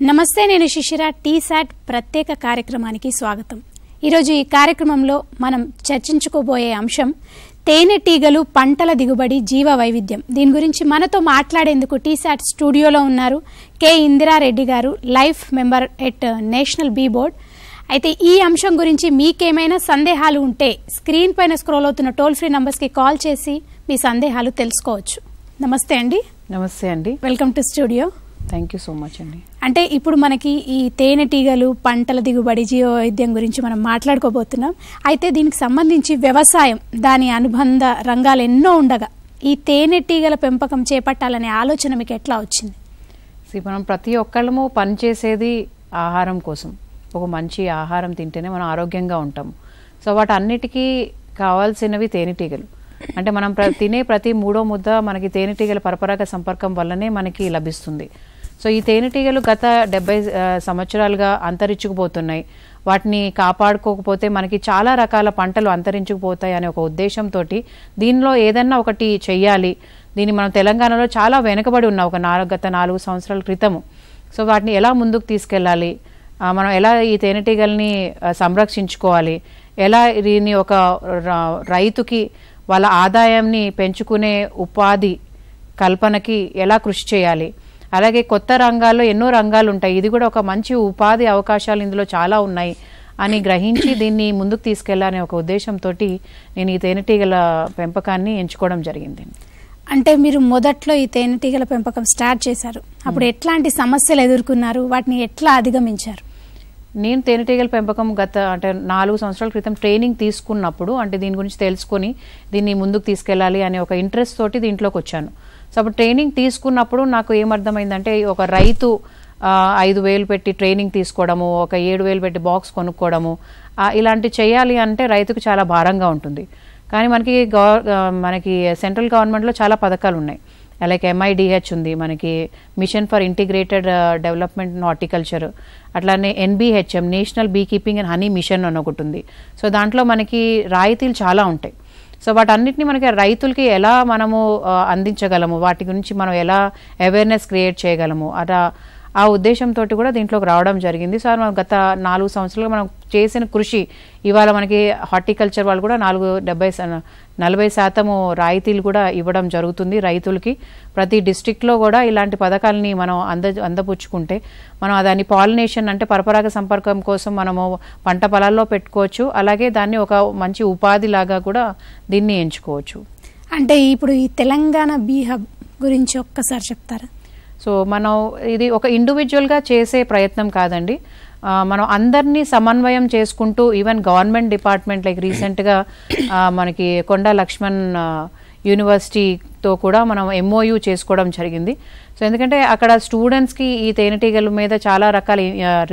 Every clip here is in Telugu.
నమస్తే, నేను శిశిర. టీసాట్ ప్రత్యేక కార్యక్రమానికి స్వాగతం. ఈరోజు ఈ కార్యక్రమంలో మనం చర్చించుకోబోయే అంశం తేనెటీగలు, పంటల దిగుబడి, జీవ వైవిధ్యం. దీని గురించి మనతో మాట్లాడేందుకు టీసాట్ స్టూడియోలో ఉన్నారు కె ఇందిరారెడ్డి గారు, life member at national be board. అయితే ఈ అంశం గురించి మీకేమైనా సందేహాలు ఉంటే స్క్రీన్ పైన స్క్రోల్ అవుతున్న టోల్ ఫ్రీ నంబర్స్కి కాల్ చేసి మీ సందేహాలు తెలుసుకోవచ్చు. నమస్తే అండి. నమస్తే అండి. Welcome to studio. Thank you so much అండి. అంటే ఇప్పుడు మనకి ఈ తేనెటీగలు, పంటల దిగుబడి, జీవ వైవిధ్యం గురించి మనం మాట్లాడుకోబోతున్నాం. అయితే దీనికి సంబంధించి వ్యవసాయం, దాని అనుబంధ రంగాలు ఎన్నో ఉండగా ఈ తేనెటీగల పెంపకం చేపట్టాలనే ఆలోచన మీకు ఎట్లా వచ్చింది? మనం ప్రతి ఒక్కళ్ళము పనిచేసేది ఆహారం కోసం. ఒక మంచి ఆహారం తింటేనే మనం ఆరోగ్యంగా ఉంటాము. సో వాటన్నిటికీ కావాల్సినవి తేనెటీగలు. అంటే మనం తినే ప్రతి మూడో ముద్ద మనకి తేనెటీగల పరపరాగ సంపర్కం వల్లనే మనకి లభిస్తుంది. సో ఈ తేనెటీగలు గత 70 సంవత్సరాలుగా అంతరించుకుపోతున్నాయి. వాటిని కాపాడుకోకపోతే మనకి చాలా రకాల పంటలు అంతరించుకుపోతాయి అనే ఒక ఉద్దేశంతో దీనిలో ఏదన్నా ఒకటి చెయ్యాలి. దీన్ని మనం తెలంగాణలో చాలా వెనుకబడి ఉన్నాం గత 4 సంవత్సరాల క్రితము. సో వాటిని ఎలా ముందుకు తీసుకెళ్ళాలి, మనం ఎలా ఈ తేనెటీగల్ని సంరక్షించుకోవాలి, ఎలా దీన్ని ఒక రైతుకి వాళ్ళ ఆదాయాన్ని పెంచుకునే ఉపాధి కల్పనకి ఎలా కృషి చేయాలి, అలాగే కొత్త రంగాల్లో ఎన్నో రంగాలు ఉంటాయి, ఇది కూడా ఒక మంచి ఉపాధి అవకాశాలు ఇందులో చాలా ఉన్నాయి అని గ్రహించి దీన్ని ముందుకు తీసుకెళ్లాలనే ఒక ఉద్దేశంతో నేను ఈ తేనెటీగల పెంపకాన్ని ఎంచుకోవడం జరిగింది. అంటే మీరు మొదట్లో ఈ తేనెటీగల పెంపకం స్టార్ట్ చేశారు, అప్పుడు ఎట్లాంటి సమస్యలు ఎదుర్కొన్నారు, వాటిని ఎట్లా అధిగమించారు? నేను తేనెటీగల పెంపకం గత 4 సంవత్సరాల క్రితం ట్రైనింగ్ తీసుకున్నప్పుడు, అంటే దీని గురించి తెలుసుకొని దీన్ని ముందుకు తీసుకెళ్లాలి అనే ఒక ఇంట్రెస్ట్ తోటి దీంట్లోకి వచ్చాను. సో అప్పుడు ట్రైనింగ్ తీసుకున్నప్పుడు నాకు ఏమర్థమైందంటే, ఒక రైతు 5,000 పెట్టి ట్రైనింగ్ తీసుకోవడము, ఒక 7,000 పెట్టి బాక్స్ కొనుక్కోవడము, ఇలాంటి చేయాలి అంటే రైతుకు చాలా భారంగా ఉంటుంది. కానీ మనకి సెంట్రల్ గవర్నమెంట్లో చాలా పథకాలు ఉన్నాయి. అలాగే MIDH ఉంది, మనకి mission for integrated development in horticulture, అట్లానే NBHM, national bee keeping and honey mission అని ఒకటి ఉంది. సో దాంట్లో మనకి రాయితీలు చాలా ఉంటాయి. సో వాటన్నిటిని మనకి రైతులకి ఎలా మనము అందించగలము, వాటి గురించి మనం ఎలా అవేర్నెస్ క్రియేట్ చేయగలము, ఆ ఉద్దేశంతో కూడా దీంట్లోకి రావడం జరిగింది. సో మనం గత 4 సంవత్సరాలుగా మనం చేసిన కృషి ఇవాళ మనకి హార్టికల్చర్ వాళ్ళు కూడా 40% రాయితీలు కూడా ఇవ్వడం జరుగుతుంది రైతులకి. ప్రతి డిస్ట్రిక్ట్లో కూడా ఇలాంటి పథకాలని మనం అందపుచ్చుకుంటే మనం దాన్ని పాలినేషన్ అంటే పరపరాగ సంపర్కం కోసం మనము పంట పొలాల్లో పెట్టుకోవచ్చు, అలాగే దాన్ని ఒక మంచి ఉపాధి లాగా కూడా దీన్ని ఎంచుకోవచ్చు. అంటే ఇప్పుడు ఈ తెలంగాణ బీ హబ్ గురించి ఒక్కసారి చెప్తారా? సో మనం ఇది ఒక ఇండివిజువల్గా చేసే ప్రయత్నం కాదండి. మనం అందరినీ సమన్వయం చేసుకుంటూ ఈవెన్ గవర్నమెంట్ డిపార్ట్మెంట్ లైక్ రీసెంట్గా మనకి కొండా లక్ష్మణ్ యూనివర్సిటీతో కూడా మనం MOU చేసుకోవడం జరిగింది. సో ఎందుకంటే అక్కడ స్టూడెంట్స్కి ఈ తేనెటీగల మీద చాలా రకాల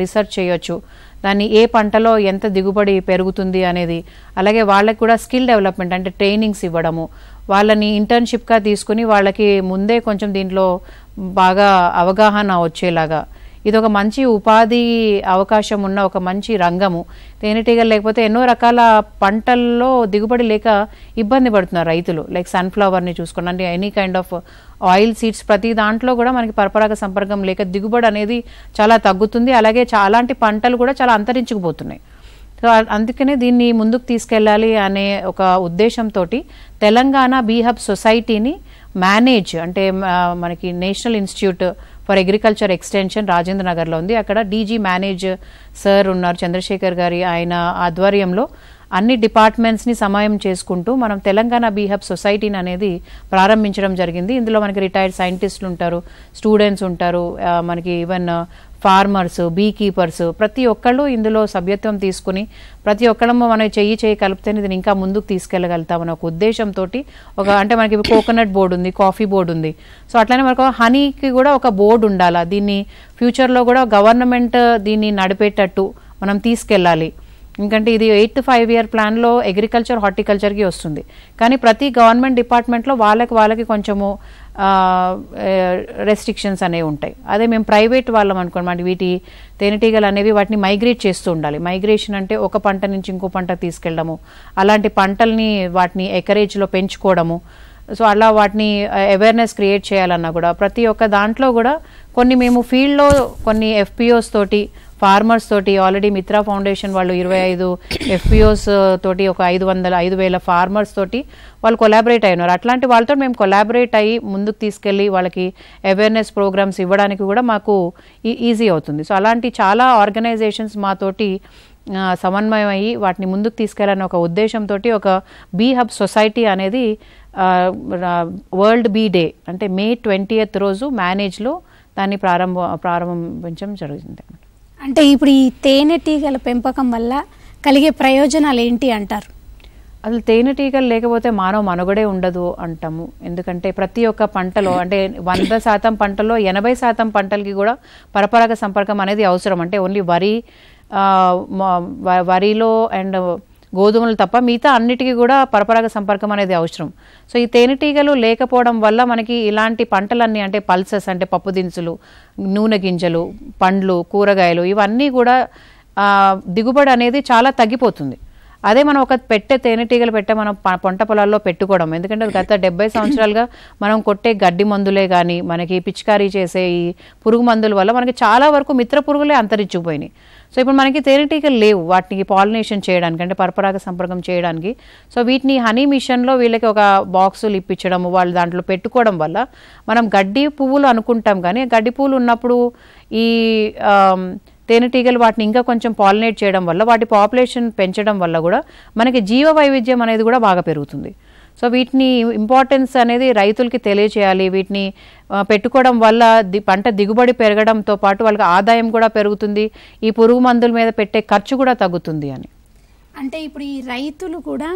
రీసెర్చ్ చేయొచ్చు, దాన్ని ఏ పంటలో ఎంత దిగుబడి పెరుగుతుంది అనేది, అలాగే వాళ్ళకి కూడా స్కిల్ డెవలప్మెంట్ అంటే ట్రైనింగ్స్ ఇవ్వడము, వాళ్ళని ఇంటర్న్షిప్గా తీసుకుని వాళ్ళకి ముందే కొంచెం దీంట్లో బాగా అవగాహన వచ్చేలాగా ఇది ఒక మంచి ఉపాధి అవకాశం ఉన్న ఒక మంచి రంగము. తేనెటీగలు లేకపోతే ఎన్నో రకాల పంటల్లో దిగుబడి లేక ఇబ్బంది పడుతున్నారు రైతులు. లైక్ సన్ఫ్లవర్ని చూసుకోండి, అంటే any kind of oil seeds, ప్రతి దాంట్లో కూడా మనకి పరపరాగ సంపర్కం లేక దిగుబడి అనేది చాలా తగ్గుతుంది. అలాగే అలాంటి పంటలు కూడా చాలా అంతరించుకుపోతున్నాయి. సో అందుకనే దీన్ని ముందుకు తీసుకెళ్ళాలి అనే ఒక ఉద్దేశంతో తెలంగాణ బీ హబ్ సొసైటీని మేనేజ్ అంటే మనకి national institute for agriculture extension Rajendra నగర్లో ఉంది. అక్కడ DG మేనేజ్ సార్ ఉన్నారు, చంద్రశేఖర్ గారి, ఆయన ఆధ్వర్యంలో అన్ని డిపార్ట్మెంట్స్ని సమయం చేసుకుంటూ మనం తెలంగాణ బీ హబ్ సొసైటీని అనేది ప్రారంభించడం జరిగింది. ఇందులో మనకి రిటైర్డ్ సైంటిస్టులు ఉంటారు, స్టూడెంట్స్ ఉంటారు, మనకి ఈవెన్ ఫార్మర్స్, బీ కీపర్స్, ప్రతి ఒక్కళ్ళు ఇందులో సభ్యత్వం తీసుకుని ప్రతి ఒక్కళ్ళము మనం చెయ్యి కలిపితేనే దీన్ని ఇంకా ముందుకు తీసుకెళ్ళగలుగుతామని ఒక ఉద్దేశంతో అంటే మనకి కోకోనట్ బోర్డు ఉంది, కాఫీ బోర్డు ఉంది. సో అట్లనే మనకు హనీకి కూడా ఒక బోర్డు ఉండాలా, దీన్ని ఫ్యూచర్లో కూడా గవర్నమెంట్ దీన్ని నడిపేటట్టు మనం తీసుకెళ్ళాలి. ఎందుకంటే ఇది 8 to 5 year ప్లాన్లో అగ్రికల్చర్ హార్టికల్చర్కి వస్తుంది. కానీ ప్రతి గవర్నమెంట్ డిపార్ట్మెంట్లో వాళ్ళకి కొంచెము రెస్ట్రిక్షన్స్ అనేవి ఉంటాయి. అదే మేము ప్రైవేట్ వాళ్ళం అనుకోండి, వీటి తేనెటీగలు అనేవి వాటిని మైగ్రేట్ చేస్తూ ఉండాలి. మైగ్రేషన్ అంటే ఒక పంట నుంచి ఇంకో పంట తీసుకెళ్ళడము, అలాంటి పంటల్ని వాటిని ఎకరేజ్లో పెంచుకోవడము, సో అలా వాటిని అవేర్నెస్ క్రియేట్ చేయాలన్నా కూడా ప్రతి ఒక్క దాంట్లో కూడా కొన్ని మేము ఫీల్డ్లో కొన్ని FPOs తోటి ఫార్మర్స్ తోటి ఆల్రెడీ మిత్రా ఫౌండేషన్ వాళ్ళు 25 FPOs తోటి ఒక 5,000 ఫార్మర్స్ తోటి వాళ్ళు కొలాబరేట్ అయినారు. అట్లాంటి వాళ్ళతో మేము కొలాబరేట్ అయ్యి ముందుకు తీసుకెళ్ళి వాళ్ళకి అవేర్నెస్ ప్రోగ్రామ్స్ ఇవ్వడానికి కూడా మాకు ఈజీ అవుతుంది. సో అలాంటి చాలా ఆర్గనైజేషన్స్ మాతోటి సమన్వయం అయ్యి వాటిని ముందుకు తీసుకెళ్ళాలని ఒక ఉద్దేశంతో ఒక బీ హబ్ సొసైటీ అనేది వరల్డ్ బీ డే అంటే May 20th రోజు మేనేజ్లో దాన్ని ప్రారంభించడం జరుగుతుంది. అంటే ఇప్పుడు ఈ తేనెటీగల పెంపకం వల్ల కలిగే ప్రయోజనాలు ఏంటి అంటారు? అసలు తేనెటీగలు లేకపోతే మానవ మనుగడే ఉండదు అంటాము. ఎందుకంటే ప్రతి ఒక్క పంటలో అంటే 100% పంటల్లో 80% పంటలకి కూడా పరపరాగ సంపర్కం అనేది అవసరం. అంటే ఓన్లీ వరిలో అండ్ గోధుమలు తప్ప మిగతా అన్నిటికీ కూడా పరపరాగ సంపర్కం అనేది అవసరం. సో ఈ తేనెటీగలు లేకపోవడం వల్ల మనకి ఇలాంటి పంటలన్నీ అంటే పల్సెస్ అంటే పప్పు దినుసులు, నూనె గింజలు, పండ్లు, కూరగాయలు ఇవన్నీ కూడా దిగుబడి అనేది చాలా తగ్గిపోతుంది. అదే మనం ఒక తేనెటీగలు మనం పంట పొలాల్లో పెట్టుకోవడం. ఎందుకంటే గత 70 సంవత్సరాలుగా మనం కొట్టే గడ్డి మందులే కానీ మనకి పిచికారీ చేసే ఈ పురుగు మందుల వల్ల మనకి చాలా వరకు మిత్ర పురుగులే అంతరించిపోయినాయి. సో ఇప్పుడు మనకి తేనెటీగలు లేవు వాటికి పాలినేషన్ చేయడానికి అంటే పరపరాగ సంపర్కం చేయడానికి. సో వీటిని హనీ మిషన్లో వీళ్ళకి ఒక బాక్సులు ఇప్పించడం వాళ్ళు దాంట్లో పెట్టుకోవడం వల్ల మనం గడ్డి పువ్వులు అనుకుంటాం కానీ గడ్డి పువ్వులు ఉన్నప్పుడు ఈ తేనెటీగలు వాటిని ఇంకా కొంచెం పాలినేట్ చేయడం వల్ల వాటి పాపులేషన్ పెంచడం వల్ల కూడా మనకి జీవ వైవిధ్యం అనేది కూడా బాగా పెరుగుతుంది. సో వీటిని ఇంపార్టెన్స్ అనేది రైతులకి తెలియచేయాలి. వీటిని పెట్టుకోవడం వల్ల పంట దిగుబడి పెరగడంతో పాటు వాళ్ళకి ఆదాయం కూడా పెరుగుతుంది, ఈ పురుగు మందుల మీద పెట్టే ఖర్చు కూడా తగ్గుతుంది అని. అంటే ఇప్పుడు ఈ రైతులు కూడా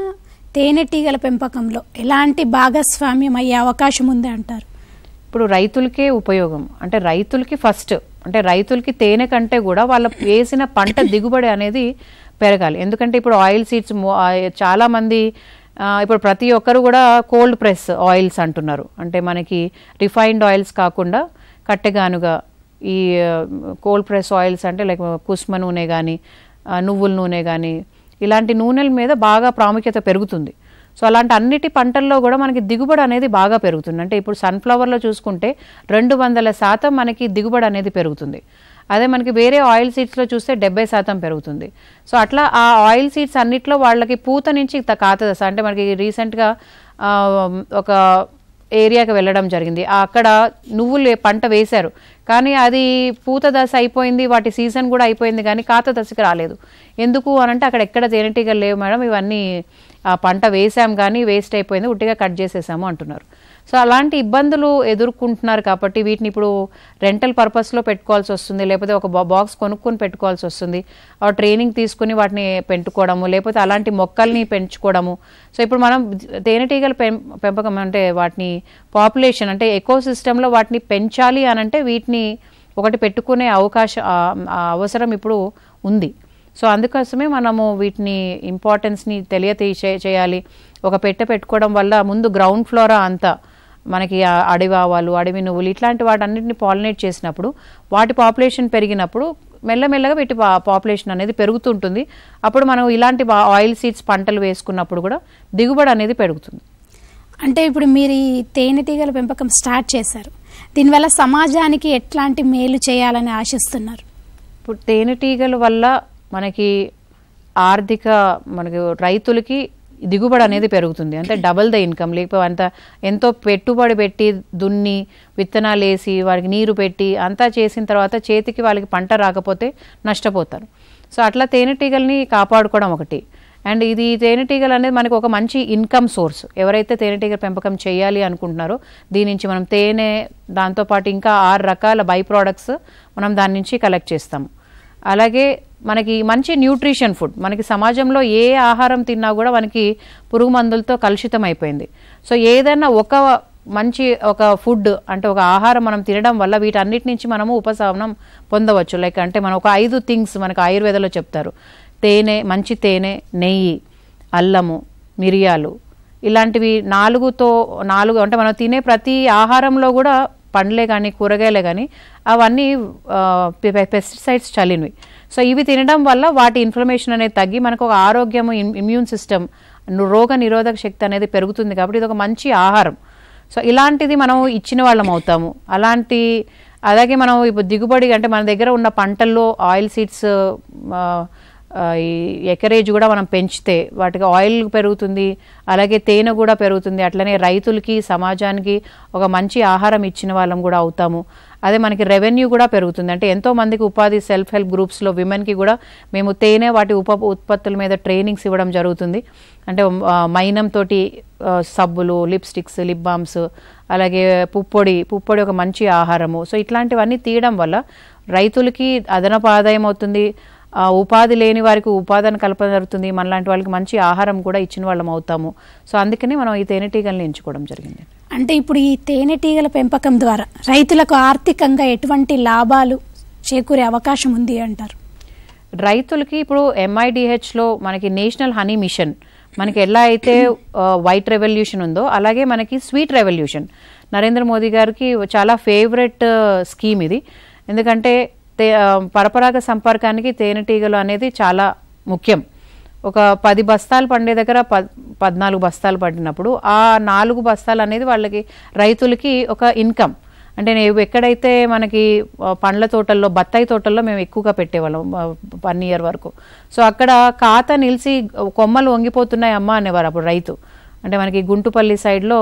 తేనెటీగల పెంపకంలో ఎలాంటి భాగస్వామ్యం అయ్యే అవకాశం ఉంది అంటారు? ఇప్పుడు రైతులకే ఉపయోగం అంటే రైతులకి ఫస్ట్ అంటే రైతులకి తేనె కంటే కూడా వాళ్ళ వేసిన పంట దిగుబడి అనేది పెరగాలి. ఎందుకంటే ఇప్పుడు ఆయిల్ సీడ్స్ చాలామంది ఇప్పుడు ప్రతి ఒక్కరు కూడా కోల్డ్ ప్రెస్ ఆయిల్స్ అంటున్నారు. అంటే మనకి రిఫైన్డ్ ఆయిల్స్ కాకుండా కట్టెగానుగా ఈ కోల్డ్ ప్రెస్ ఆయిల్స్ అంటే లైక్ కుస్మ నూనె కానీ నువ్వుల నూనె కానీ ఇలాంటి నూనెల మీద బాగా ప్రాముఖ్యత పెరుగుతుంది. సో అలాంటి అన్నిటి పంటల్లో కూడా మనకి దిగుబడి అనేది బాగా పెరుగుతుంది. అంటే ఇప్పుడు సన్ఫ్లవర్లో చూసుకుంటే 200% మనకి దిగుబడి అనేది పెరుగుతుంది. అదే మనకి వేరే ఆయిల్ సీడ్స్లో చూస్తే 70% పెరుగుతుంది. సో అట్లా ఆ ఆయిల్ సీడ్స్ అన్నిట్లో వాళ్ళకి పూత నుంచి కాత దశ అంటే మనకి రీసెంట్గా ఒక ఏరియాకి వెళ్ళడం జరిగింది. అక్కడ నువ్వులు పంట వేశారు కానీ అది పూత దశ అయిపోయింది, వాటి సీజన్ కూడా అయిపోయింది కానీ కాత దశకి రాలేదు. ఎందుకు అనంటే అక్కడ ఎక్కడ తేనెటీగలు లేవు మేడం, ఇవన్నీ పంట వేసాం కానీ వేస్ట్ అయిపోయింది, ఉట్టిగా కట్ చేసేసాము అంటున్నారు. సో అలాంటి ఇబ్బందులు ఎదుర్కొంటున్నారు కాబట్టి వీటిని ఇప్పుడు రెంటల్ పర్పస్లో పెట్టుకోవాల్సి వస్తుంది, లేకపోతే ఒక బాక్స్ కొనుక్కొని పెట్టుకోవాల్సి వస్తుంది. ట్రైనింగ్ తీసుకుని వాటిని పెంచుకోవడము, లేకపోతే అలాంటి మొక్కల్ని పెంచుకోవడము. సో ఇప్పుడు మనం తేనెటీగల పెంపకం అంటే వాటిని పాపులేషన్ అంటే ఎకో సిస్టంలో వాటిని పెంచాలి అనంటే వీటిని ఒకటి పెట్టుకునే అవసరం ఇప్పుడు ఉంది. సో అందుకోసమే మనము వీటిని ఇంపార్టెన్స్ని చేయాలి. ఒక పెట్టుకోవడం వల్ల ముందు గ్రౌండ్ ఫ్లోరా అంతా మనకి అడవి ఆవాలు, అడవి నువ్వులు ఇట్లాంటి వాటన్నిటిని పాలినేట్ చేసినప్పుడు వాటి పాపులేషన్ పెరిగినప్పుడు మెల్లమెల్లగా వీటి పాపులేషన్ అనేది పెరుగుతుంటుంది. అప్పుడు మనం ఇలాంటి ఆయిల్ సీడ్స్ పంటలు వేసుకున్నప్పుడు కూడా దిగుబడి అనేది పెరుగుతుంది. అంటే ఇప్పుడు మీరు ఈ తేనెటీగల పెంపకం స్టార్ట్ చేశారు, దీనివల్ల సమాజానికి ఎట్లాంటి మేలు చేయాలని ఆశిస్తున్నారు? ఇప్పుడు తేనెటీగల వల్ల మనకి మనకి రైతులకి దిగుబడి అనేది పెరుగుతుంది. అంటే డబల్ ద ఇన్కమ్. లేకపోతే ఎంతో పెట్టుబడి పెట్టి దున్ని విత్తనాలు వేసి వారికి నీరు పెట్టి అంతా చేసిన తర్వాత చేతికి వాళ్ళకి పంట రాకపోతే నష్టపోతారు. సో అట్లా తేనెటీగల్ని కాపాడుకోవడం ఒకటి. అండ్ ఇది తేనెటీగలు అనేది మనకు ఒక మంచి ఇన్కమ్ సోర్స్. ఎవరైతే తేనెటీగల పెంపకం చేయాలి అనుకుంటున్నారో దీని నుంచి మనం తేనె దాంతోపాటు ఇంకా 6 రకాల బై ప్రోడక్ట్స్ మనం దాని నుంచి కలెక్ట్ చేస్తాము. అలాగే మనకి మంచి న్యూట్రిషన్ ఫుడ్, మనకి సమాజంలో ఏ ఆహారం తిన్నా కూడా మనకి పురుగు మందులతో కలుషితం అయిపోయింది. సో ఏదైనా ఒక ఫుడ్ అంటే ఒక ఆహారం మనం తినడం వల్ల వీటన్నిటి నుంచి మనము ఉపశమనం పొందవచ్చు. లైక్ అంటే మనం ఒక 5 థింగ్స్ మనకు ఆయుర్వేదంలో చెప్తారు. మంచి తేనె, నెయ్యి, అల్లము, మిరియాలు ఇలాంటివి 4 అంటే మనం తినే ప్రతి ఆహారంలో కూడా పండ్లే కానీ కూరగాయలే కానీ అవన్నీ పెస్టిసైడ్స్ చల్లినవి. సో ఇవి తినడం వల్ల వాటి ఇన్ఫ్లమేషన్ అనేది తగ్గి మనకు ఒక ఆరోగ్యము, ఇమ్యూన్ సిస్టమ్ రోగ నిరోధక శక్తి అనేది పెరుగుతుంది. కాబట్టి ఇది ఒక మంచి ఆహారం. సో ఇలాంటిది మనం ఇచ్చిన వాళ్ళం అవుతాము. అలాగే మనం ఇప్పుడు దిగుబడి అంటే మన దగ్గర ఉన్న పంటల్లో ఆయిల్ సీడ్స్ ఈ ఎకరేజ్ కూడా మనం పెంచితే వాటికి ఆయిల్ పెరుగుతుంది, అలాగే తేనె కూడా పెరుగుతుంది. అట్లనే రైతులకి సమాజానికి ఒక మంచి ఆహారం ఇచ్చిన వాళ్ళం కూడా అవుతాము. అదే మనకి రెవెన్యూ కూడా పెరుగుతుంది. అంటే ఎంతో మందికి ఉపాధి సెల్ఫ్ హెల్ప్ గ్రూప్స్లో విమెన్కి కూడా మేము తేనె వాటి ఉత్పత్తుల మీద ట్రైనింగ్స్ ఇవ్వడం జరుగుతుంది. అంటే మైనం తోటి సబ్బులు, లిప్స్టిక్స్, లిప్ బామ్స్, అలాగే పుప్పొడి ఒక మంచి ఆహారము. సో ఇట్లాంటివన్నీ తీయడం వల్ల రైతులకి అదనపు ఆదాయం అవుతుంది, ఉపాధి లేని వారికి ఉపాధిని కల్పన జరుగుతుంది, మనలాంటి వాళ్ళకి మంచి ఆహారం కూడా ఇచ్చిన వాళ్ళం అవుతాము. సో అందుకని మనం ఈ తేనెటీగల్ని ఎంచుకోవడం జరిగింది. అంటే ఇప్పుడు ఈ తేనెటీగల పెంపకం ద్వారా రైతులకు ఆర్థికంగా ఎటువంటి లాభాలు చేకూరే అవకాశం ఉంది అంటారు? రైతులకి ఇప్పుడు MIDHలో మనకి నేషనల్ హనీ మిషన్ మనకి ఎలా అయితే వైట్ రెవల్యూషన్ ఉందో అలాగే మనకి స్వీట్ రెవల్యూషన్ నరేంద్ర మోదీ గారికి చాలా ఫేవరెట్ స్కీమ్ ఇది. ఎందుకంటే పరపరాగ సంపర్కానికి తేనెటీగలు అనేది చాలా ముఖ్యం. ఒక 10 బస్తాలు పండే దగ్గర 14 బస్తాలు పడినప్పుడు ఆ 4 బస్తాలు అనేది వాళ్ళకి రైతులకి ఒక ఇన్కమ్. అంటే ఎక్కడైతే మనకి పండ్ల తోటల్లో, బత్తాయి తోటల్లో మేము ఎక్కువగా పెట్టేవాళ్ళం 1 year వరకు. సో అక్కడ ఖాత నిలిచి కొమ్మలు వంగిపోతున్నాయి అమ్మ అనేవారు అప్పుడు రైతు. అంటే మనకి గుంటుపల్లి సైడ్లో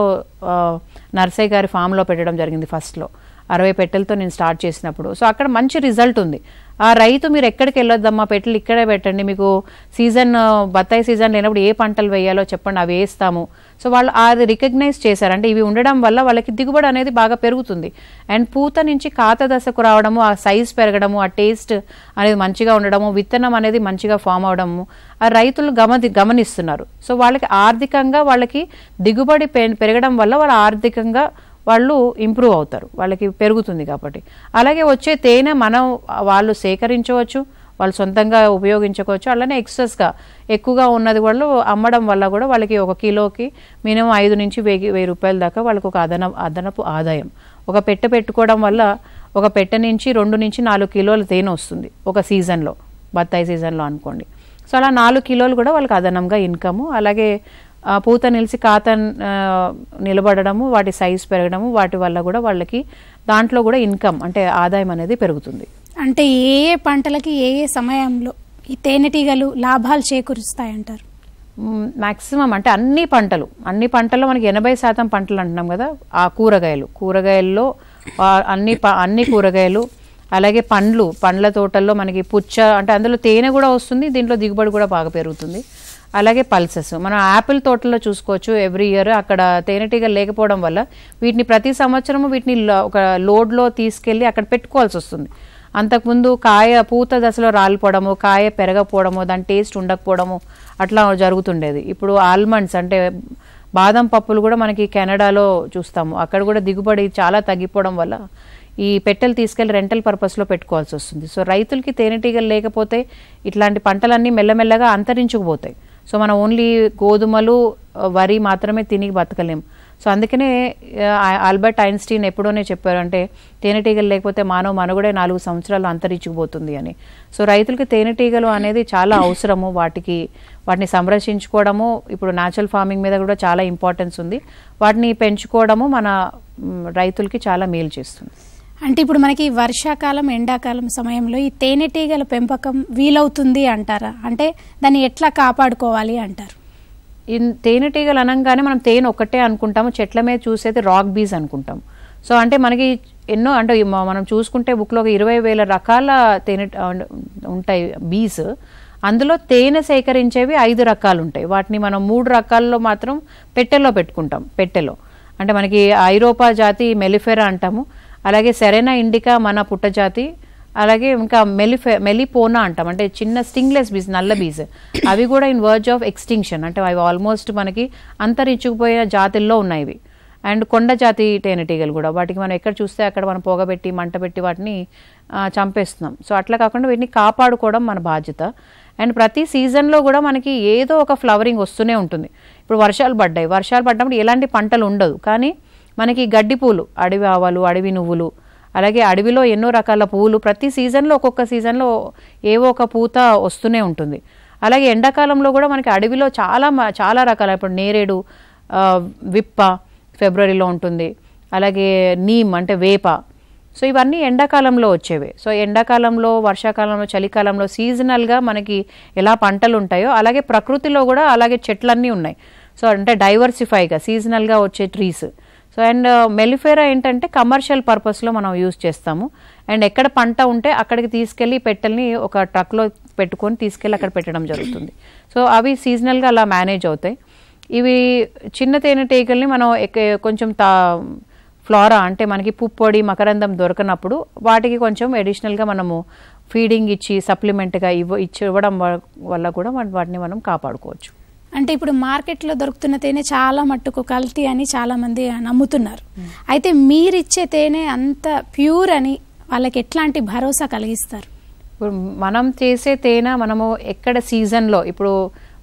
నర్సయ్య గారి ఫామ్లో పెట్టడం జరిగింది. ఫస్ట్లో 60 పెట్టెలతో నేను స్టార్ట్ చేసినప్పుడు. సో అక్కడ మంచి రిజల్ట్ ఉంది. ఆ రైతు మీరు ఎక్కడికి వెళ్ళొద్దమ్మా, పెట్టెలు ఇక్కడే పెట్టండి, మీకు సీజన్ బత్తాయి సీజన్ లేనప్పుడు ఏ పంటలు వేయాలో చెప్పండి, అవి వేస్తాము. సో వాళ్ళు అది రికగ్నైజ్ చేశారు. అంటే ఇవి ఉండడం వల్ల వాళ్ళకి దిగుబడి అనేది బాగా పెరుగుతుంది. అండ్ పూత నుంచి కాత దశకు రావడము, ఆ సైజ్ పెరగడము, ఆ టేస్ట్ అనేది మంచిగా ఉండడము, విత్తనం అనేది మంచిగా ఫామ్ అవడము ఆ రైతులు గమనిస్తున్నారు. సో వాళ్ళకి ఆర్థికంగా వాళ్ళకి దిగుబడి పెరగడం వల్ల వాళ్ళ ఆర్థికంగా వాళ్ళు ఇంప్రూవ్ అవుతారు, వాళ్ళకి పెరుగుతుంది కాబట్టి. అలాగే వచ్చే తేనె వాళ్ళు సేకరించవచ్చు, వాళ్ళు సొంతంగా ఉపయోగించుకోవచ్చు. అలానే ఎక్సెస్గా ఎక్కువగా ఉన్నది వాళ్ళు అమ్మడం వల్ల కూడా వాళ్ళకి ఒక కిలోకి మినిమం 5 నుంచి 1000 రూపాయల దాకా వాళ్ళకి ఒక అదనపు ఆదాయం. ఒక పెట్టె పెట్టుకోవడం వల్ల ఒక పెట్టె నుంచి 2 నుంచి 4 కిలోల తేనె వస్తుంది ఒక సీజన్లో, బత్తాయి సీజన్లో అనుకోండి. సో అలా 4 కిలోలు కూడా వాళ్ళకి అదనంగా ఇన్కము. అలాగే పూత నిలిచి కాత నిలబడము, వాటి సైజ్ పెరగడము, వాటి వల్ల కూడా వాళ్ళకి దాంట్లో కూడా ఇన్కమ్ అంటే ఆదాయం అనేది పెరుగుతుంది. అంటే ఏ పంటలకి ఏ సమయంలో ఈ తేనెటీగలు లాభాలు చేకూరుస్తాయంటారు? మ్యాక్సిమం అంటే అన్ని పంటల్లో మనకి 80% పంటలు అంటున్నాం కదా. ఆ కూరగాయల్లో అన్ని కూరగాయలు, అలాగే పండ్ల తోటల్లో మనకి పుచ్చ అంటే అందులో తేనె కూడా వస్తుంది, దీంట్లో దిగుబడి కూడా బాగా పెరుగుతుంది. అలాగే పల్సెస్ మనం యాపిల్ తోటల్లో చూసుకోవచ్చు. ఎవ్రీ ఇయర్ అక్కడ తేనెటీగలు లేకపోవడం వల్ల వీటిని ప్రతి సంవత్సరము వీటిని ఒక లోడ్లో తీసుకెళ్ళి అక్కడ పెట్టుకోవాల్సి వస్తుంది. అంతకుముందు పూత దశలో రాలిపోవడము, కాయ పెరగపోవడము, దాని టేస్ట్ ఉండకపోవడము అట్లా జరుగుతుండేది. ఇప్పుడు ఆల్మండ్స్ అంటే బాదం పప్పులు కూడా మనకి కెనడాలో చూస్తాము. అక్కడ కూడా దిగుబడి చాలా తగ్గిపోవడం వల్ల ఈ పెట్టెలు తీసుకెళ్లి రెంటల్ పర్పస్లో పెట్టుకోవాల్సి వస్తుంది. సో రైతులకి తేనెటీగలు లేకపోతే ఇట్లాంటి పంటలన్నీ మెల్లమెల్లగా అంతరించుకుపోతాయి. సో మనం ఓన్లీ గోధుమలు, వరి మాత్రమే తిని బతకలేం. సో అందుకనే ఆల్బర్ట్ ఐన్స్టీన్ ఎప్పుడోనే చెప్పారు, అంటే తేనెటీగలు లేకపోతే మానవ మనుగడే 4 సంవత్సరాలు అంతరించుకుపోతుంది అని. సో రైతులకి తేనెటీగలు అనేది చాలా అవసరము. వాటిని సంరక్షించుకోవడము, ఇప్పుడు న్యాచురల్ ఫార్మింగ్ మీద కూడా చాలా ఇంపార్టెన్స్ ఉంది. వాటిని పెంచుకోవడము మన రైతులకి చాలా మేలు చేస్తుంది. అంటే ఇప్పుడు మనకి వర్షాకాలం, ఎండాకాలం సమయంలో ఈ తేనెటీగల పెంపకం వీలవుతుంది అంటారా? అంటే దాన్ని ఎట్లా కాపాడుకోవాలి అంటారు? తేనెటీగలు అనగానే మనం తేనె ఒక్కటే అనుకుంటాము, చెట్ల మీద చూసేది రాక్ బీస్ అనుకుంటాం. సో అంటే మనకి ఎన్నో అంటే మనం చూసుకుంటే బుక్లో 20,000 రకాల తేనె ఉంటాయి బీస్. అందులో తేనె సేకరించేవి 5 రకాలు ఉంటాయి. వాటిని మనం 3 రకాల్లో మాత్రం పెట్టెలో పెట్టుకుంటాం. పెట్టెలో అంటే మనకి ఐరోపా జాతి మెలిఫెరా అంటాము, అలాగే సెరెనా ఇండికా మన పుట్ట జాతి, అలాగే ఇంకా మెలిపోనా అంటాం, అంటే చిన్న స్టింగ్లెస్ బీస్, నల్ల బీస్. అవి కూడా ఇన్ వర్జ్ ఆఫ్ ఎక్స్టింక్షన్, అంటే అవి ఆల్మోస్ట్ మనకి అంతరించుకుపోయిన జాతుల్లో ఉన్నాయి ఇవి. అండ్ కొండ జాతి తేనెటీగలు కూడా, వాటికి మనం ఎక్కడ చూస్తే అక్కడ మనం పొగబెట్టి మంట పెట్టి వాటిని చంపేస్తున్నాం. సో అట్లా కాకుండా వీటిని కాపాడుకోవడం మన బాధ్యత. అండ్ ప్రతి సీజన్లో కూడా మనకి ఏదో ఒక ఫ్లవరింగ్ వస్తూనే ఉంటుంది. ఇప్పుడు వర్షాలు పడ్డప్పుడు ఎలాంటి పంటలు ఉండదు, కానీ మనకి గడ్డి పూలు, అడవి ఆవాలు, అడవి నువ్వులు, అలాగే అడవిలో ఎన్నో రకాల పువ్వులు ప్రతి సీజన్లో ఒక్కొక్క సీజన్లో ఏవో ఒక పూత వస్తూనే ఉంటుంది. అలాగే ఎండాకాలంలో కూడా మనకి అడవిలో చాలా రకాల, ఇప్పుడు నేరేడు, విప్ప ఫిబ్రవరిలో ఉంటుంది, అలాగే నీమ్ అంటే వేప. సో ఇవన్నీ ఎండాకాలంలో వచ్చేవి. సో ఎండాకాలంలో, వర్షాకాలంలో, చలికాలంలో సీజనల్గా మనకి ఎలా పంటలు ఉంటాయో అలాగే ప్రకృతిలో కూడా అలాగే చెట్లన్నీ ఉన్నాయి. సో అంటే డైవర్సిఫైగా సీజనల్గా వచ్చే ట్రీస్. సో అండ్ మెలిఫేరా ఏంటంటే కమర్షియల్ పర్పస్లో మనం యూజ్ చేస్తాము. అండ్ ఎక్కడ పంట ఉంటే అక్కడికి తీసుకెళ్ళి పెట్టెల్ని ఒక ట్రక్లో పెట్టుకొని తీసుకెళ్ళి అక్కడ పెట్టడం జరుగుతుంది. సో అవి సీజనల్గా అలా మేనేజ్ అవుతాయి. ఇవి చిన్న తేనెటీగల్ని మనం కొంచెం ఫ్లోరా అంటే మనకి పుప్పొడి, మకరందం దొరకనప్పుడు వాటికి కొంచెం అడిషనల్గా మనము ఫీడింగ్ ఇచ్చి సప్లిమెంట్గా ఇవ్వడం వల్ల కూడా వాటిని మనం కాపాడుకోవచ్చు. అంటే ఇప్పుడు మార్కెట్లో దొరుకుతున్న తేనె చాలా మట్టుకు కల్తీ అని చాలామంది నమ్ముతున్నారు. అయితే మీరిచ్చే తేనె అంత ప్యూర్ అని వాళ్ళకి ఎట్లాంటి భరోసా కలిగిస్తారు? ఇప్పుడు మనం చేసే తేనె మనము ఎక్కడ సీజన్లో, ఇప్పుడు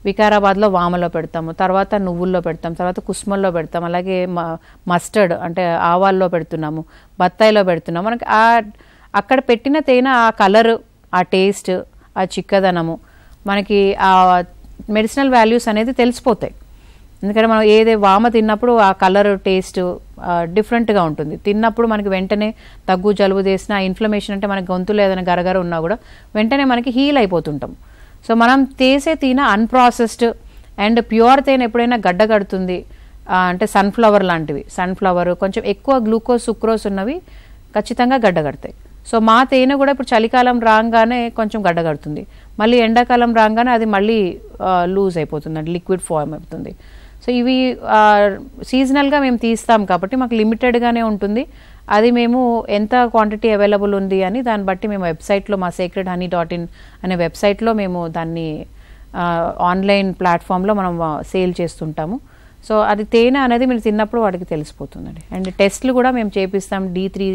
వికారాబాద్లో వామలో పెడతాము, తర్వాత నువ్వుల్లో పెడతాం, తర్వాత కుస్మల్లో పెడతాం, అలాగే మస్టర్డ్ అంటే ఆవాల్లో పెడుతున్నాము, బత్తాయిలో పెడుతున్నాము. మనకి అక్కడ పెట్టిన తేనె ఆ కలర్, ఆ టేస్ట్, ఆ చిక్కదనము, మనకి ఆ మెడిసినల్ వాల్యూస్ అనేది తెలిసిపోతాయి. ఎందుకంటే మనం వామ తిన్నప్పుడు ఆ కలర్, టేస్ట్ డిఫరెంట్గా ఉంటుంది. తిన్నప్పుడు మనకి వెంటనే దగ్గు, జలుబు చేసిన ఇన్ఫ్లమేషన్ అంటే మనకి గొంతులో ఏదైనా గరగర ఉన్నా కూడా వెంటనే మనకి హీల్ అయిపోతుంటాం. సో మనం చేసే తేనె అన్ప్రాసెస్డ్ అండ్ ప్యూర్ తేనె ఎప్పుడైనా గడ్డ కడుతుంది అంటే సన్ఫ్లవర్ లాంటివి, సన్ఫ్లవర్ కొంచెం ఎక్కువ గ్లూకోజ్, సుక్రోజ్ ఉన్నవి ఖచ్చితంగా గడ్డ కడతాయి. సో మా తేనె కూడా ఇప్పుడు చలికాలం రాగానే కొంచెం గడ్డ కడుతుంది, మళ్ళీ ఎండాకాలం రాగానే అది మళ్ళీ లూజ్ అయిపోతుంది, అంటే లిక్విడ్ ఫార్మ్ అవుతుంది. సో ఇవి సీజనల్గా మేము తీస్తాం కాబట్టి మాకు లిమిటెడ్గానే ఉంటుంది. అది మేము ఎంత క్వాంటిటీ అవైలబుల్ ఉంది అని దాన్ని బట్టి మేము వెబ్సైట్లో, మా sacredhoney.in అనే వెబ్సైట్లో మేము దాన్ని ఆన్లైన్ ప్లాట్ఫామ్లో మనం సేల్ చేస్తుంటాము. సో అది తేనె అనేది మీరు తిన్నప్పుడు వాటికి తెలిసిపోతుందండి. అండ్ టెస్ట్లు కూడా మేము చేపిస్తాం, D3,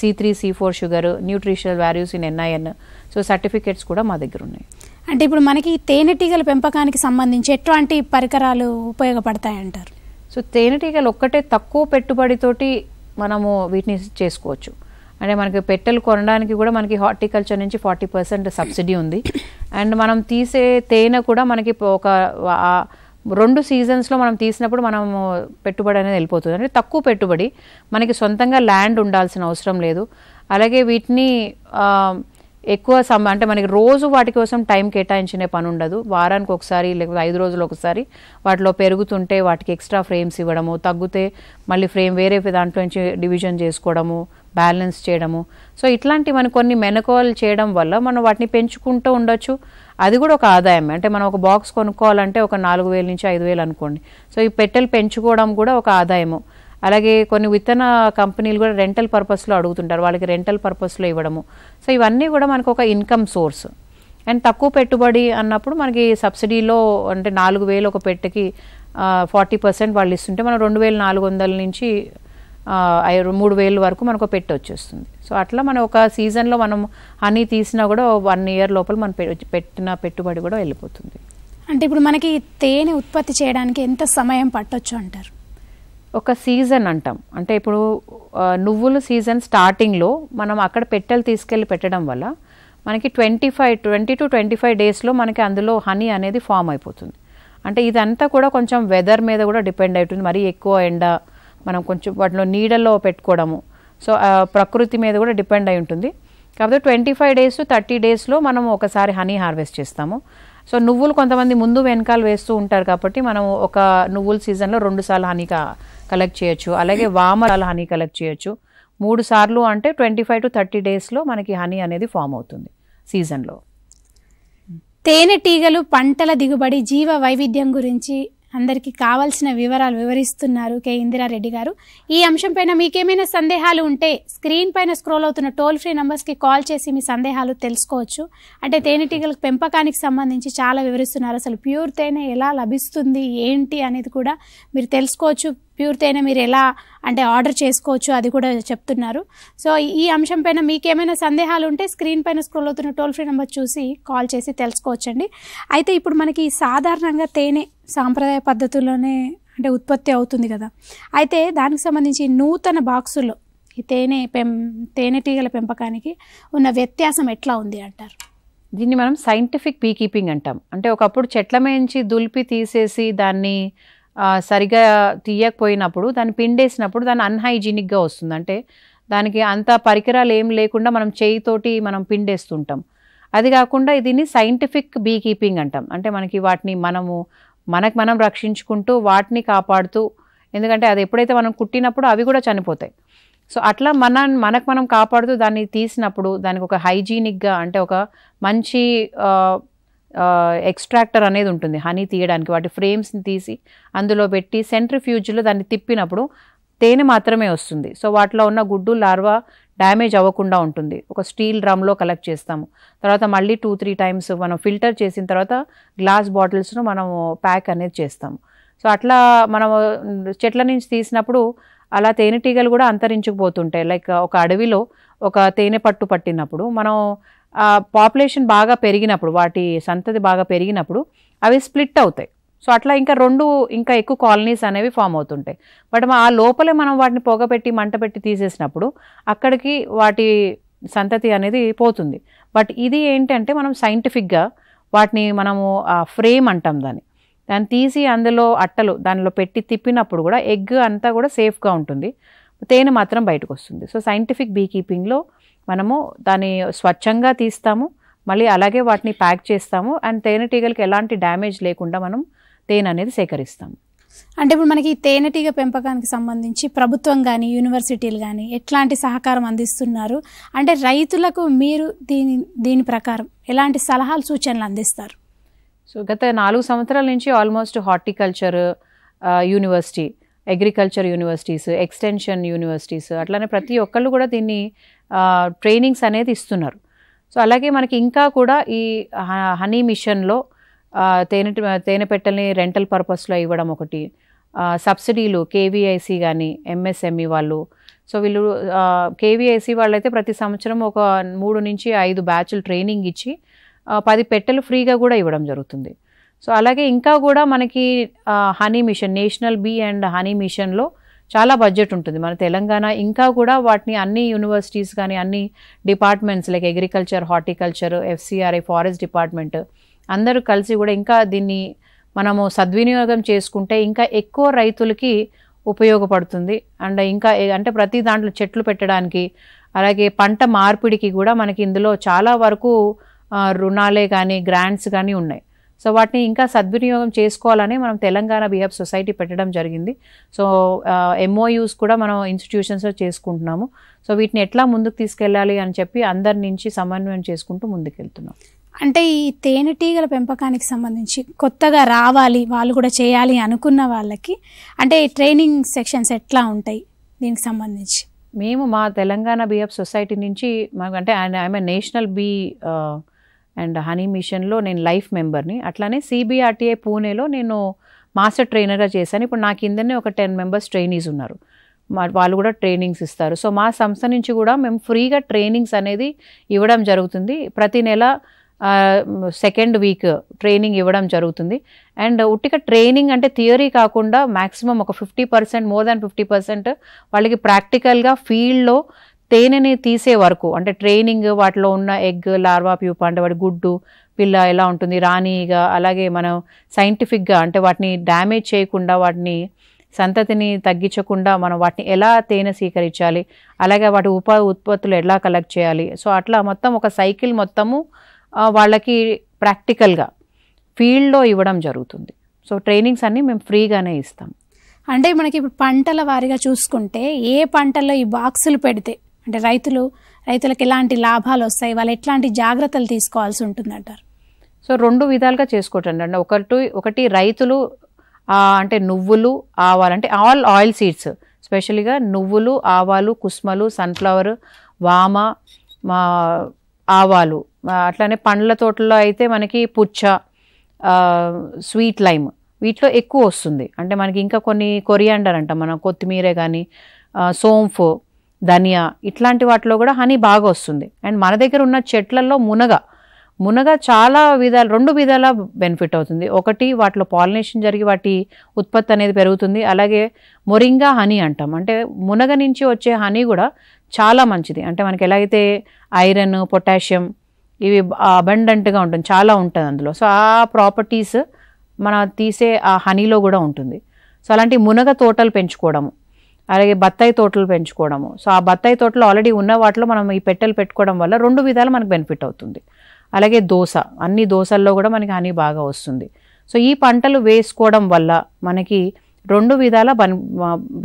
C3, C4 sugar, nutritional values in NIN. So certificates కూడా మా దగ్గర ఉన్నాయి. అంటే ఇప్పుడు మనకి తేనెటీగల పెంపకానికి సంబంధించి ఎట్లాంటి పరికరాలు ఉపయోగపడతాయంటారు? సో తేనెటీగలు ఒక్కటే తక్కువ పెట్టుబడితోటి మనము వీటిని చేసుకోవచ్చు. అంటే మనకి పెట్టెలు కొనడానికి కూడా మనకి హార్టికల్చర్ నుంచి 40% సబ్సిడీ ఉంది. అండ్ మనం తీసే తేనె కూడా మనకి ఒక 2 సీజన్స్లో మనం తీసినప్పుడు మనము పెట్టుబడి అనేది వెళ్ళిపోతుంది. అంటే తక్కువ పెట్టుబడి, మనకి సొంతంగా ల్యాండ్ ఉండాల్సిన అవసరం లేదు. అలాగే వీటిని ఎక్కువ అంటే మనకి రోజు వాటి కోసం టైం కేటాయించిన పని ఉండదు. వారానికి ఒకసారి లేకపోతే 5 రోజులు ఒకసారి వాటిలో పెరుగుతుంటే వాటికి ఎక్స్ట్రా ఫ్రేమ్స్ ఇవ్వడము, తగ్గితే మళ్ళీ ఫ్రేమ్ వేరే దాంట్లో నుంచి డివిజన్ చేసుకోవడము, బ్యాలెన్స్ చేయడము. సో ఇట్లాంటి మనం కొన్ని మెనకోలు చేయడం వల్ల మనం వాటిని పెంచుకుంటూ ఉండొచ్చు. అది కూడా ఒక ఆదాయం. అంటే మనం ఒక బాక్స్ కొనుక్కోవాలంటే ఒక 4,000 నుంచి 5,000 అనుకోండి. సో ఈ పెట్టెలు పెంచుకోవడం కూడా ఒక ఆదాయము. అలాగే కొన్ని విత్తన కంపెనీలు కూడా రెంటల్ పర్పస్లో అడుగుతుంటారు, వాళ్ళకి రెంటల్ పర్పస్లో ఇవ్వడము. సో ఇవన్నీ కూడా మనకు ఒక ఇన్కమ్ సోర్స్. అండ్ తక్కువ పెట్టుబడి అన్నప్పుడు మనకి సబ్సిడీలో అంటే 4,000 ఒక పెట్టెకి 40% వాళ్ళు ఇస్తుంటే మనం 2,400 నుంచి 3,000 వరకు మనకు పెట్టి వచ్చేస్తుంది. సో అట్లా మనం ఒక సీజన్లో మనం హనీ తీసినా కూడా 1 ఇయర్ లోపల మనం పెట్టిన పెట్టుబడి కూడా వెళ్ళిపోతుంది. అంటే ఇప్పుడు మనకి తేనె ఉత్పత్తి చేయడానికి ఎంత సమయం పట్టొచ్చు అంటారు? ఒక సీజన్ అంటాం. అంటే ఇప్పుడు నువ్వుల సీజన్ స్టార్టింగ్లో మనం అక్కడ పెట్టెలు తీసుకెళ్ళి పెట్టడం వల్ల మనకి 20 to 25 డేస్లో మనకి అందులో హనీ అనేది ఫామ్ అయిపోతుంది. అంటే ఇదంతా కూడా కొంచెం వెదర్ మీద కూడా డిపెండ్ అవుతుంది. మరీ ఎక్కువ ఎండ, మనం కొంచెం వాటిలో నీడల్లో పెట్టుకోవడము, సో ప్రకృతి మీద కూడా డిపెండ్ అయి ఉంటుంది. కాకపోతే 25 days to 30 డేస్లో మనం ఒకసారి హనీ హార్వెస్ట్ చేస్తాము. సో నువ్వులు కొంతమంది ముందు వెనకాల వేస్తూ ఉంటారు కాబట్టి మనం ఒక నువ్వుల సీజన్లో 2 సార్లు హనీ కలెక్ట్ చేయొచ్చు. అలాగే వామల హనీ కలెక్ట్ చేయొచ్చు. 3 సార్లు అంటే 25 to 30 డేస్లో మనకి హనీ అనేది ఫామ్ అవుతుంది సీజన్లో. తేనెటీగలు, పంటల దిగుబడి, జీవ వైవిధ్యం గురించి అందరికీ కావాల్సిన వివరాలు వివరిస్తున్నారు కె ఇందిరారెడ్డి గారు. ఈ అంశంపైన మీకేమైనా సందేహాలు ఉంటే స్క్రీన్ పైన స్క్రోల్ అవుతున్న టోల్ ఫ్రీ నంబర్స్కి కాల్ చేసి మీ సందేహాలు తెలుసుకోవచ్చు. అంటే తేనెటీగల పెంపకానికి సంబంధించి చాలా వివరిస్తున్నారు. అసలు ప్యూర్ తేనె ఎలా లభిస్తుంది ఏంటి అనేది కూడా మీరు తెలుసుకోవచ్చు. ప్యూర్ తేనె మీరు ఎలా అంటే ఆర్డర్ చేసుకోవచ్చు అది కూడా చెప్తున్నారు. సో ఈ అంశం పైన మీకేమైనా సందేహాలు ఉంటే స్క్రీన్ పైన స్క్రోల్ అవుతున్న టోల్ ఫ్రీ నెంబర్ చూసి కాల్ చేసి తెలుసుకోవచ్చండి. అయితే ఇప్పుడు మనకి సాధారణంగా తేనె సాంప్రదాయ పద్ధతుల్లోనే అంటే ఉత్పత్తి అవుతుంది కదా. అయితే దానికి సంబంధించి నూతన బాక్సుల్లో ఈ తేనెటీగల పెంపకానికి ఉన్న వ్యత్యాసం ఎట్లా ఉంది అంటారు? దీన్ని మనం సైంటిఫిక్ బీ కీపింగ్ అంటాం. అంటే ఒకప్పుడు చెట్ల మేంచి దులిపి తీసేసి దాన్ని సరిగా తీయకపోయినప్పుడు దాన్ని పిండేసినప్పుడు దాన్ని అన్హైజీనిక్గా వస్తుంది. అంటే దానికి అంత పరికరాలు ఏం లేకుండా మనం చేయితోటి మనం పిండేస్తుంటాం. అది కాకుండా దీన్ని సైంటిఫిక్ బీ కీపింగ్ అంటాం. అంటే మనకి వాటిని మనకు మనం రక్షించుకుంటూ వాటిని కాపాడుతూ, ఎందుకంటే అది ఎప్పుడైతే మనం కుట్టినప్పుడు అవి కూడా చనిపోతాయి. సో అట్లా మనకు మనం కాపాడుతూ దాన్ని తీసినప్పుడు దానికి ఒక హైజీనిక్గా, అంటే ఒక మంచి ఎక్స్ట్రాక్టర్ అనేది ఉంటుంది హనీ తీయడానికి. వాటి ఫ్రేమ్స్ని తీసి అందులో పెట్టి సెంట్రిఫ్యూజ్లో దాన్ని తిప్పినప్పుడు తేనె మాత్రమే వస్తుంది. సో వాటిలో ఉన్న గుడ్డు లార్వా డ్యామేజ్ అవ్వకుండా ఉంటుంది. ఒక స్టీల్ డ్రమ్లో కలెక్ట్ చేస్తాము. తర్వాత మళ్ళీ 2-3 టైమ్స్ మనం ఫిల్టర్ చేసిన తర్వాత గ్లాస్ బాటిల్స్ను మనము ప్యాక్ అనేది చేస్తాము. సో అట్లా మనం చెట్ల నుంచి తీసినప్పుడు అలా తేనెటీగలు కూడా అంతరించుకుపోతుంటాయి. లైక్ ఒక అడవిలో ఒక తేనె పట్టు పట్టినప్పుడు మనం పాపులేషన్ బాగా పెరిగినప్పుడు, వాటి సంతతి బాగా పెరిగినప్పుడు అవి స్ప్లిట్ అవుతాయి. సో అట్లా ఇంకా ఎక్కువ కాలనీస్ అనేవి ఫామ్ అవుతుంటాయి. బట్ ఆ లోపలే మనం వాటిని పొగపెట్టి మంట పెట్టి తీసేసినప్పుడు అక్కడికి వాటి సంతతి అనేది పోతుంది. బట్ ఇది ఏంటంటే మనం సైంటిఫిక్గా వాటిని మనము ఫ్రేమ్ అంటాం దాన్ని తీసి అందులో అట్టలు దానిలో పెట్టి తిప్పినప్పుడు కూడా ఎగ్ అంతా కూడా సేఫ్గా ఉంటుంది, తేనె మాత్రం బయటకు వస్తుంది. సో సైంటిఫిక్ బీ కీపింగ్లో మనము దాన్ని స్వచ్ఛంగా తీస్తాము, మళ్ళీ అలాగే వాటిని ప్యాక్ చేస్తాము, అండ్ తేనెటీగలకి ఎలాంటి డ్యామేజ్ లేకుండా మనం తేనె అనేది సేకరిస్తాము. అంటే ఇప్పుడు మనకి తేనెటీగ పెంపకానికి సంబంధించి ప్రభుత్వం కానీ యూనివర్సిటీలు కానీ ఎట్లాంటి సహకారం అందిస్తున్నారు? అంటే రైతులకు మీరు దీని ప్రకారం ఎలాంటి సలహాలు సూచనలు అందిస్తారు? సో గత 4 సంవత్సరాల నుంచి almost horticulture university, agriculture universities, extension universities, అట్లానే ప్రతి ఒక్కళ్ళు కూడా దీన్ని ట్రైనింగ్స్ అనేది ఇస్తున్నారు. సో అలాగే మనకి ఇంకా కూడా ఈ హనీ మిషన్లో తేనె పెట్టెల్ని రెంటల్ పర్పస్లో ఇవ్వడం ఒకటి, సబ్సిడీలు కేవీఐసి కానీ ఎంఎస్ఎంఈ వాళ్ళు. సో వీళ్ళు కేవీఐసి వాళ్ళైతే ప్రతి సంవత్సరం ఒక 3 నుంచి 5 బ్యాచ్లు ట్రైనింగ్ ఇచ్చి 10 పెట్టెలు ఫ్రీగా కూడా ఇవ్వడం జరుగుతుంది. సో అలాగే ఇంకా కూడా మనకి honey mission, national bee and honey మిషన్లో చాలా బడ్జెట్ ఉంటుంది మన తెలంగాణ. ఇంకా కూడా వాటిని అన్ని యూనివర్సిటీస్ కానీ అన్ని departments like agriculture, horticulture, FCRI, forest department అందరూ కలిసి కూడా ఇంకా దీన్ని మనము సద్వినియోగం చేసుకుంటే ఇంకా ఎక్కువ రైతులకి ఉపయోగపడుతుంది. అండ్ ఇంకా అంటే ప్రతి దాంట్లో చెట్లు పెట్టడానికి, అలాగే పంట మార్పిడికి కూడా మనకి ఇందులో చాలా వరకు రుణాలే కానీ గ్రాంట్స్ కానీ ఉన్నాయి. సో వాటిని ఇంకా సద్వినియోగం చేసుకోవాలని మనం తెలంగాణ బీహబ్ సొసైటీ పెట్టడం జరిగింది. సో ఎంఓయూస్ కూడా మనం ఇన్స్టిట్యూషన్స్లో చేసుకుంటున్నాము. సో వీటిని ఎట్లా ముందుకు తీసుకెళ్ళాలి అని చెప్పి అందరి నుంచి సమన్వయం చేసుకుంటూ ముందుకెళ్తున్నాం. అంటే ఈ తేనెటీగల పెంపకానికి సంబంధించి కొత్తగా రావాలి, వాళ్ళు కూడా చేయాలి అనుకున్న వాళ్ళకి అంటే ట్రైనింగ్ సెక్షన్స్ ఎట్లా ఉంటాయి దీనికి సంబంధించి? మేము మా తెలంగాణ బీహబ్ సొసైటీ నుంచి అంటే I'm national bee and honey మిషన్లో నేను లైఫ్ మెంబర్ని. అట్లానే సిబిఆర్టీఐ పూణేలో నేను మాస్టర్ ట్రైనర్గా చేశాను. ఇప్పుడు నా కిందనే ఒక 10 మెంబర్స్ ట్రైనీస్ ఉన్నారు, వాళ్ళు కూడా ట్రైనింగ్స్ ఇస్తారు. సో మా సంస్థ నుంచి కూడా మేము ఫ్రీగా ట్రైనింగ్స్ అనేది ఇవ్వడం జరుగుతుంది. ప్రతి నెల సెకండ్ వీక్ ట్రైనింగ్ ఇవ్వడం జరుగుతుంది. అండ్ ఉట్టిగా ట్రైనింగ్ అంటే థియరీ కాకుండా మ్యాక్సిమం ఒక 50%, మోర్ దాన్ 50% వాళ్ళకి ప్రాక్టికల్గా ఫీల్డ్లో తేనెని తీసే వరకు, అంటే ట్రైనింగ్ వాటిలో ఉన్న ఎగ్, లార్వా, ప్యూపా అంటే వాటి గుడ్డు, పిల్ల ఎలా ఉంటుంది, రాణిగా, అలాగే మనం సైంటిఫిక్గా అంటే వాటిని డ్యామేజ్ చేయకుండా, వాటిని సంతతిని తగ్గించకుండా మనం వాటిని ఎలా తేనె స్వీకరించాలి, అలాగే వాటి ఉత్పత్తులు ఎలా కలెక్ట్ చేయాలి. సో అట్లా మొత్తం ఒక సైకిల్ మొత్తము వాళ్ళకి ప్రాక్టికల్గా ఫీల్డ్లో ఇవ్వడం జరుగుతుంది. సో ట్రైనింగ్స్ అన్నీ మేము ఫ్రీగానే ఇస్తాం. అంటే మనకి ఇప్పుడు పంటల వారీగా చూసుకుంటే ఏ పంటల్లో ఈ బాక్సులు పెడితే అంటే రైతులకు ఎలాంటి లాభాలు వస్తాయి, వాళ్ళు ఎట్లాంటి జాగ్రత్తలు తీసుకోవాల్సి ఉంటుందంటారు? సో 2 విధాలుగా చేసుకోవటండి. అంటే ఒకటి రైతులు అంటే నువ్వులు, ఆవాలు, అంటే ఆల్ ఆయిల్ సీడ్స్, స్పెషల్గా నువ్వులు, ఆవాలు, కుస్మలు, సన్ఫ్లవర్, వామ, ఆవాలు, అట్లానే పండ్ల తోటల్లో అయితే మనకి పుచ్చ, స్వీట్ లైమ్, వీటిలో ఎక్కువ వస్తుంది. అంటే మనకి ఇంకా కొన్ని కొరియాండర్ అంటాం మనం, కొత్తిమీర కానీ, సోంఫు, ధనియా, ఇట్లాంటి వాటిలో కూడా హనీ బాగా వస్తుంది. అండ్ మన దగ్గర ఉన్న చెట్లలో మునగ చాలా విధాలు, 2 విధాల బెనిఫిట్ అవుతుంది. ఒకటి వాటిలో పాలినేషన్ జరిగి వాటి ఉత్పత్తి అనేది పెరుగుతుంది. అలాగే మొరింగా హనీ అంటాం, అంటే మునగ నుంచి వచ్చే హనీ కూడా చాలా మంచిది. అంటే మనకి ఎలాగైతే ఐరన్, పొటాషియం ఇవి అబండెంట్గా ఉంటుంది, చాలా ఉంటుంది అందులో. సో ఆ ప్రాపర్టీస్ మనం తీసే ఆ హనీలో కూడా ఉంటుంది. సో అలాంటి మునగ తోటలు పెంచుకోవడము, అలాగే బత్తాయి తోటలు పెంచుకోవడము. సో ఆ బత్తాయి తోటలు ఆల్రెడీ ఉన్న వాటిలో మనం ఈ పెట్టెలు పెట్టుకోవడం వల్ల 2 విధాలు మనకు బెనిఫిట్ అవుతుంది. అలాగే దోస, అన్ని దోసల్లో కూడా మనకి హనీ బాగా వస్తుంది. సో ఈ పంటలు వేసుకోవడం వల్ల మనకి 2 విధాల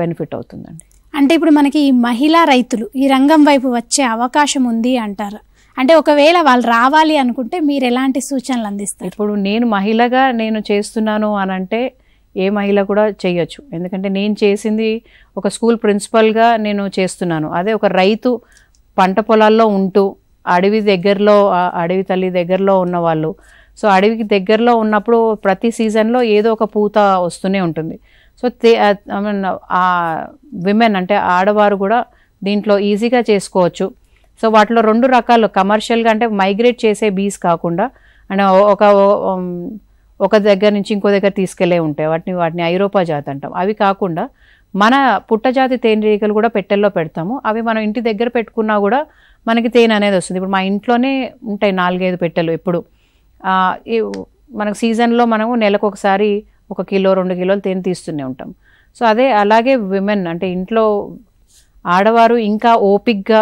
బెనిఫిట్ అవుతుందండి. అంటే ఇప్పుడు మనకి ఈ మహిళా రైతులు ఈ రంగం వైపు వచ్చే అవకాశం ఉంది అంటారు. అంటే ఒకవేళ వాళ్ళు రావాలి అనుకుంటే మీరు ఎలాంటి సూచనలు అందిస్తారు? ఇప్పుడు నేను మహిళగా నేను చేస్తున్నాను అని అంటే ఏ మహిళ కూడా చేయొచ్చు. ఎందుకంటే నేను చేసింది ఒక స్కూల్ ప్రిన్సిపల్గా నేను చేస్తున్నాను. అదే ఒక రైతు పంట పొలాల్లో ఉంటూ అడవి దగ్గరలో, అడవి తల్లి దగ్గరలో ఉన్న వాళ్ళు. సో అడవికి దగ్గరలో ఉన్నప్పుడు ప్రతి సీజన్లో ఏదో ఒక పూత వస్తూనే ఉంటుంది. సో ఆ విమెన్ అంటే ఆడవారు కూడా దీంట్లో ఈజీగా చేసుకోవచ్చు. సో వాటిలో 2 రకాలు కమర్షియల్గా అంటే మైగ్రేట్ చేసే బీస్ కాకుండా అంటే ఒక దగ్గర నుంచి ఇంకో దగ్గర తీసుకెళ్లే ఉంటాయి, వాటిని ఐరోపా జాతి అంటాం. అవి కాకుండా మన పుట్టజాతి తేనెటీగలు కూడా పెట్టెల్లో పెడతాము. అవి మనం ఇంటి దగ్గర పెట్టుకున్నా కూడా మనకి తేనె అనేది వస్తుంది. ఇప్పుడు మా ఇంట్లోనే ఉంటాయి 4-5 పెట్టెలు. ఎప్పుడు మనకు సీజన్లో మనము నెలకు ఒకసారి 1 కిలో 2 కిలోలు తేనె తీస్తూనే ఉంటాం. సో అలాగే విమెన్ అంటే ఇంట్లో ఆడవారు ఇంకా ఓపిక్గా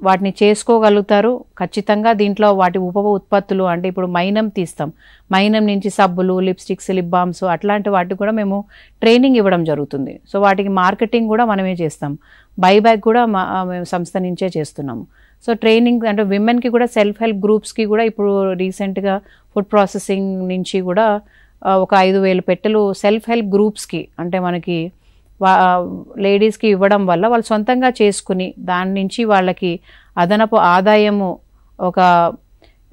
వాటిని చేసుకోగలుగుతారు. ఖచ్చితంగా దీంట్లో వాటి ఉత్పత్తులు అంటే ఇప్పుడు మైనం తీస్తాం, మైనం నుంచి సబ్బులు, లిప్స్టిక్స్, లిప్ బామ్స్ అట్లాంటి వాటికి కూడా మేము ట్రైనింగ్ ఇవ్వడం జరుగుతుంది. సో వాటికి మార్కెటింగ్ కూడా మనమే చేస్తాం, బైబ్యాక్ కూడా మేము సంస్థ నుంచే చేస్తున్నాము. సో ట్రైనింగ్ అంటే విమెన్కి కూడా సెల్ఫ్ హెల్ప్ గ్రూప్స్కి కూడా ఇప్పుడు రీసెంట్గా ఫుడ్ ప్రాసెసింగ్ నుంచి కూడా ఒక 5,000 పెట్టెలు సెల్ఫ్ హెల్ప్ గ్రూప్స్కి అంటే మనకి లేడీస్కి ఇవ్వడం వల్ల వాళ్ళు సొంతంగా చేసుకుని దాని నుంచి వాళ్ళకి అదనపు ఆదాయము ఒక